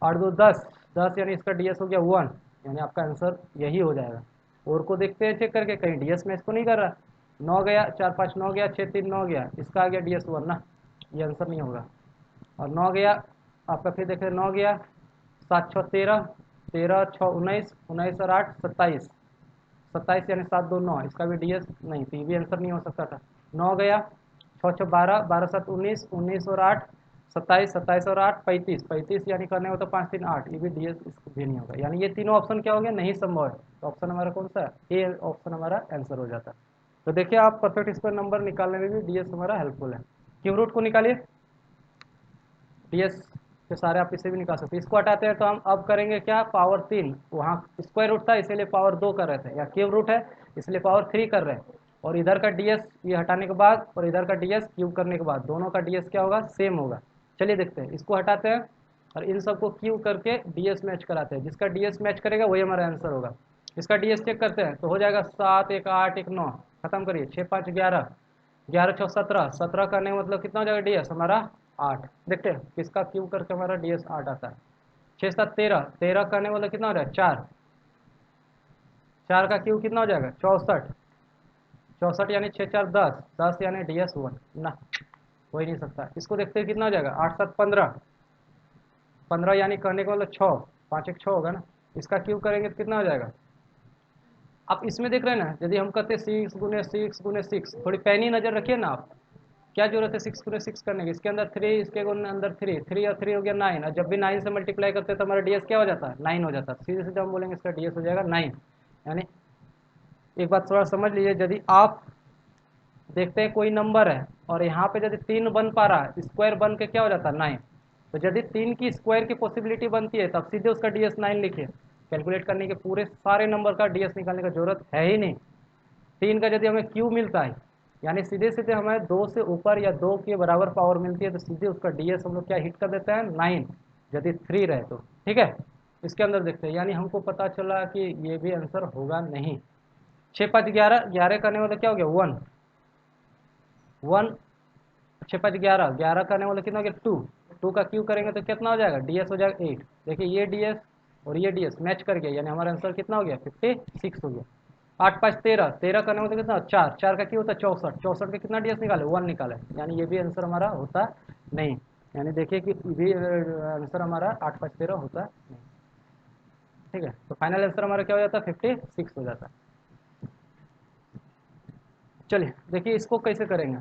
8 2 10, 10 यानी इसका डीएस हो गया 1, यानी आपका आंसर यही हो जाएगा। और को देखते हैं चेक करके, कहीं डीएस मैच तो नहीं कर रहा। 9 गया 4 5 9 गया, 6 3 9 गया, इसका आ गया डीएस 1 ना, ये आंसर नहीं होगा। और 9 गया आपका, फिर देखें 9 गया 7 6 13, 13 6 19, 19 और 8 27, 27 यानी 7 2 9, इसका भी डीएस नहीं, तो ये भी आंसर नहीं हो सकता था। 9 गया 6 6 12, 12 7 19, 19 और 8 27, 27 और 8 35, 35 यानी करने हो तो 5 3 8, ये भी डीएस भी नहीं होगा, यानी ये तीनों ऑप्शन क्या हो गया, नहीं संभव है। तो ऑप्शन हमारा कौन सा है, ए ऑप्शन हमारा आंसर हो जाता है। तो देखिए आप परफेक्ट स्क्वायर नंबर निकालने में भी डीएस हमारा हेल्पफुल है। क्यूब रूट को निकालिए, डीएस के सारे आप इसे भी निकाल सकते हैं। इसको हटाते हैं तो हम अब करेंगे क्या, पावर 3, वहाँ स्क्वायर रूट था इसीलिए पावर 2 कर रहे थे, या क्यूब रूट है इसलिए पावर 3 कर रहे हैं। और इधर का डीएस ये हटाने के बाद और इधर का डीएस क्यूब करने के बाद दोनों का डीएस क्या होगा, सेम होगा। चलिए देखते हैं, इसको हटाते हैं और इन सबको क्यूब करके डीएस मैच कराते हैं, जिसका डीएस मैच करेगा वही हमारा आंसर होगा। इसका डीएस चेक करते हैं तो हो जाएगा 7 1 8 1 9, खत्म करिए, 6 5 11, 11 6 17, 17 करने का मतलब कितना हो जाएगा डीएस हमारा 8। देखते हैं किसका क्यूब करके हमारा डीएस 8 आता है। 6 7 13, 13 करने वाला कितना हो रहा है 4, 4 का क्यूब कितना हो जाएगा 64, 64 यानी 6 4 10, 10 यानी डीएस 1 ना, हो ही नहीं सकता। इसको देखते हैं कितना हो जाएगा 8 7 15, 15 यानी करने का मतलब 6, 5 1 6 होगा ना। इसका क्यूब करेंगे तो कितना हो जाएगा, आप इसमें देख रहे हैं ना, यदि हम करते 6 गुने 6 गुने 6, थोड़ी पैनी नज़र रखिए ना आप, क्या जरूरत है 6 गुने 6 करने की, इसके अंदर 3, इसके अंदर 3, 3 और 3 हो गया 9, और जब भी 9 से मल्टीप्लाई करते हैं तो हमारा डीएस क्या हो जाता है 9 हो जाता है। सीधे सीधे हम बोलेंगे इसका डीएस हो जाएगा 9। यानी एक बात थोड़ा समझ लीजिए, यदि आप देखते हैं कोई नंबर है और यहाँ पे यदि 3 बन पा रहा है, स्क्वायर बन के क्या हो जाता है 9, तो यदि 3 की स्क्वायर की पॉसिबिलिटी बनती है तब सीधे उसका डीएस 9 लिखिए। कैलकुलेट करने के पूरे सारे नंबर का डीएस निकालने का जरूरत है ही नहीं। 3 का यदि हमें क्यूब मिलता है, यानी सीधे सीधे हमें 2 से ऊपर या 2 के बराबर पावर मिलती है, तो सीधे उसका डीएस हम लोग क्या हिट कर देते हैं 9, यदि 3 रहे तो। ठीक है, इसके अंदर देखते हैं, यानी हमको पता चला कि ये भी आंसर होगा नहीं। 6 5 11, 11 करने वाला क्या हो गया 1, 1 6 5 11, 11 करने वाला कितना हो गया 2, 2 का क्यूब करेंगे तो कितना हो जाएगा डीएस हो जाएगा 8। देखिए ये डीएस और ये डीएस मैच कर गया, यानी हमारा आंसर कितना हो गया 56 हो गया। 8 5 13, 13 करने में तो कितना 4, 4 का क्यों होता है 64, 64 का कितना डीएस निकाले 1 निकाले, यानी ये भी आंसर हमारा होता नहीं। यानी देखिए कि भी आंसर हमारा 8 5 13 होता नहीं। ठीक है, तो फाइनल आंसर हमारा क्या हो जाता है 56 हो जाता है। चलिए देखिए इसको कैसे करेंगे,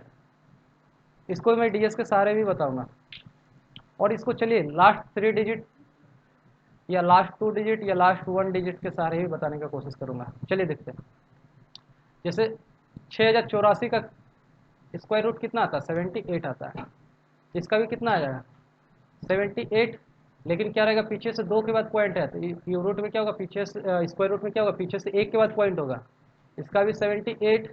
इसको मैं डीएस के सारे भी बताऊंगा, और इसको चलिए लास्ट 3 डिजिट या लास्ट 2 डिजिट या लास्ट 1 डिजिट के सारे भी बताने का कोशिश करूंगा। चलिए देखते हैं, जैसे 6084 का स्क्वायर रूट कितना आता है 78 आता है, इसका भी कितना आ जाएगा 78, लेकिन क्या रहेगा पीछे से 2 के बाद पॉइंट है, तो क्यूब रूट में क्या होगा पीछे से स्क्वायर रूट में क्या होगा पीछे से 1 के बाद पॉइंट होगा। इसका भी 78,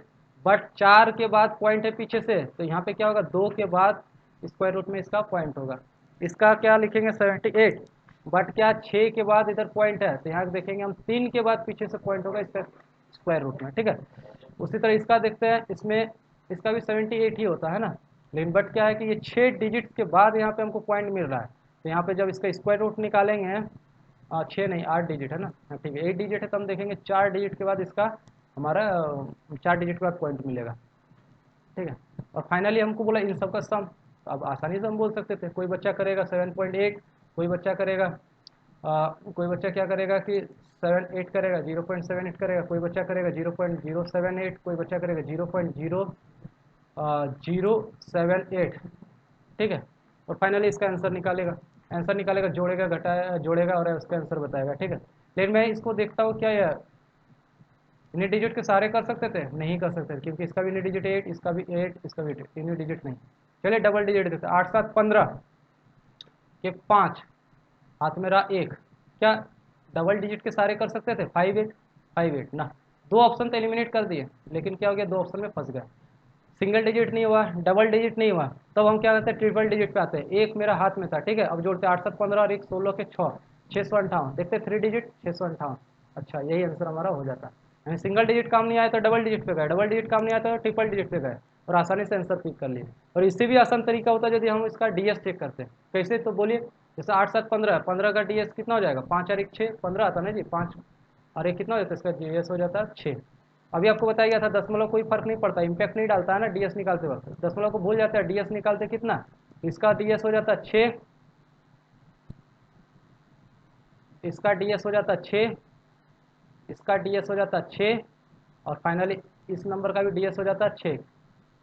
बट 4 के बाद पॉइंट है पीछे से, तो यहाँ पे क्या होगा 2 के बाद स्क्वायर रूट में इसका पॉइंट होगा। इसका क्या लिखेंगे 78, बट क्या 6 के बाद इधर पॉइंट है, तो यहाँ देखेंगे हम 3 के बाद पीछे से पॉइंट होगा इसका स्क्वायर रूट में। ठीक है, उसी तरह इसका देखते हैं, इसमें इसका भी 78 ही होता है ना, लेकिन बट क्या है कि ये 6 डिजिट के बाद यहाँ पे हमको पॉइंट मिल रहा है, तो यहाँ पे जब इसका स्क्वायर रूट निकालेंगे 6 नहीं 8 डिजिट है ना, हाँ ठीक है 8 डिजिट है, तो हम देखेंगे 4 डिजिट के बाद इसका हमारा 4 डिजिट के बाद पॉइंट मिलेगा। ठीक है, और फाइनली हमको बोला इन सब का सम, तो अब आसानी से हम बोल सकते थे, कोई बच्चा करेगा 7.8, कोई बच्चा करेगा कोई बच्चा क्या करेगा कि 7 8 करेगा 0.78 करेगा, कोई बच्चा करेगा 0.078, कोई बच्चा करेगा 0.078। ठीक है, और फाइनली इसका आंसर निकालेगा, आंसर निकालेगा, जोड़ेगा घटाया जोड़ेगा और उसका आंसर बताएगा। ठीक है, लेकिन मैं इसको देखता हूँ क्या यार इन्हीं डिजिट के सारे कर सकते थे, नहीं कर सकते क्योंकि इसका भी इन्हीं डिजिट 8, इसका भी 8, इसका भी 8, इन्हीं डिजिट नहीं। चलिए डबल डिजिट देते, 8 7 15 के 5, हाथ में रहा 1, क्या डबल डिजिट के सारे कर सकते थे 5 8, 5 8 ना, दो ऑप्शन तो एलिमिनेट कर दिए, लेकिन क्या हो गया 2 ऑप्शन में फंस गए, सिंगल डिजिट नहीं हुआ, डबल डिजिट नहीं हुआ, तब हम क्या करते हैं ट्रिपल डिजिट पे आते हैं। एक मेरा हाथ में था, ठीक है, अब जोड़ते 8 7 15 और 1 16 के 6, 658, देखते 3 डिजिट 658, अच्छा यही आंसर हमारा हो जाता है। सिंगल डिजिट काम नहीं आया तो डबल डिजिट पे गए, डबल डिजिट काम नहीं आया तो ट्रिपल डिजिट पे गए, और आसानी से आंसर पिक कर लिए। और इससे भी आसान तरीका होता है यदि हम इसका डीएस चेक करते हैं, कैसे तो बोलिए, जैसे 8 7 15, 15 का डीएस कितना हो जाएगा 5 और 1 6, 15 आता ना जी, 5 और 1 कितना हो जाता है, इसका डीएस हो जाता है 6। अभी आपको बताया गया था दशमलव कोई फर्क नहीं पड़ता, इम्पैक्ट नहीं डालता है ना डीएस निकालते वक्त, दशमलव को भूल जाता है, डीएस निकालते कितना, इसका डीएस हो जाता है 6, इसका डीएस हो जाता है 6, इसका डीएस हो जाता है 6, और फाइनली इस नंबर का भी डीएस हो जाता है 6।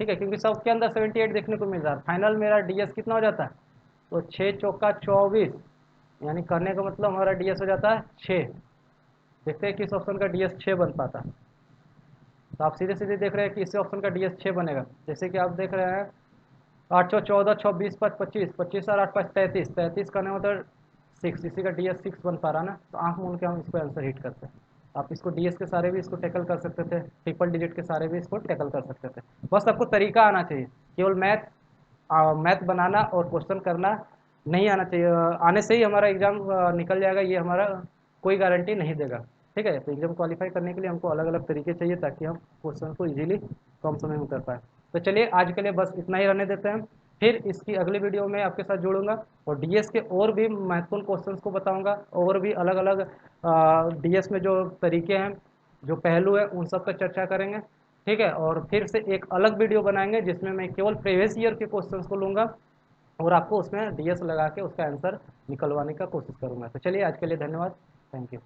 ठीक है, क्योंकि सबके अंदर 78 देखने को मिल रहा है, फाइनल मेरा डीएस कितना हो जाता है तो 6 चौका 24, यानी करने का मतलब हमारा डीएस हो जाता है 6। देखते हैं किस ऑप्शन का डीएस 6 बन पाता है। तो आप सीधे सीधे देख रहे हैं कि इस ऑप्शन का डीएस 6 बनेगा। जैसे कि आप देख रहे हैं 8 चौ 14, 26 5 25, 25 और 8 5 33, 33 करने मतलब 6, इसी का डीएस 6 बन पा रहा ना। तो आँख मूंद के हम इसको आंसर हिट करते हैं। आप इसको डीएस के सारे भी इसको टैकल कर सकते थे, ट्रिपल डिजिट के सारे भी इसको टैकल कर सकते थे। बस आपको तरीका आना चाहिए। केवल मैथ बनाना और क्वेश्चन करना नहीं आना चाहिए। आने से ही हमारा एग्ज़ाम निकल जाएगा, ये हमारा कोई गारंटी नहीं देगा। ठीक है, तो एग्ज़ाम क्वालिफाई करने के लिए हमको अलग अलग तरीके चाहिए ताकि हम क्वेश्चन को ईजिली कम समय में कर पाएँ। तो चलिए आज के लिए बस इतना ही रहने देते हैं। फिर इसकी अगली वीडियो में आपके साथ जुड़ूंगा और डीएस के और भी महत्वपूर्ण क्वेश्चंस को बताऊंगा, और भी अलग अलग डीएस में जो तरीके हैं, जो पहलू है, उन सब पर चर्चा करेंगे। ठीक है, और फिर से एक अलग वीडियो बनाएंगे जिसमें मैं केवल प्रीवियस ईयर के क्वेश्चंस को लूँगा और आपको उसमें डीएस लगा के उसका आंसर निकलवाने का कोशिश करूँगा। तो चलिए आज के लिए धन्यवाद। Thank you.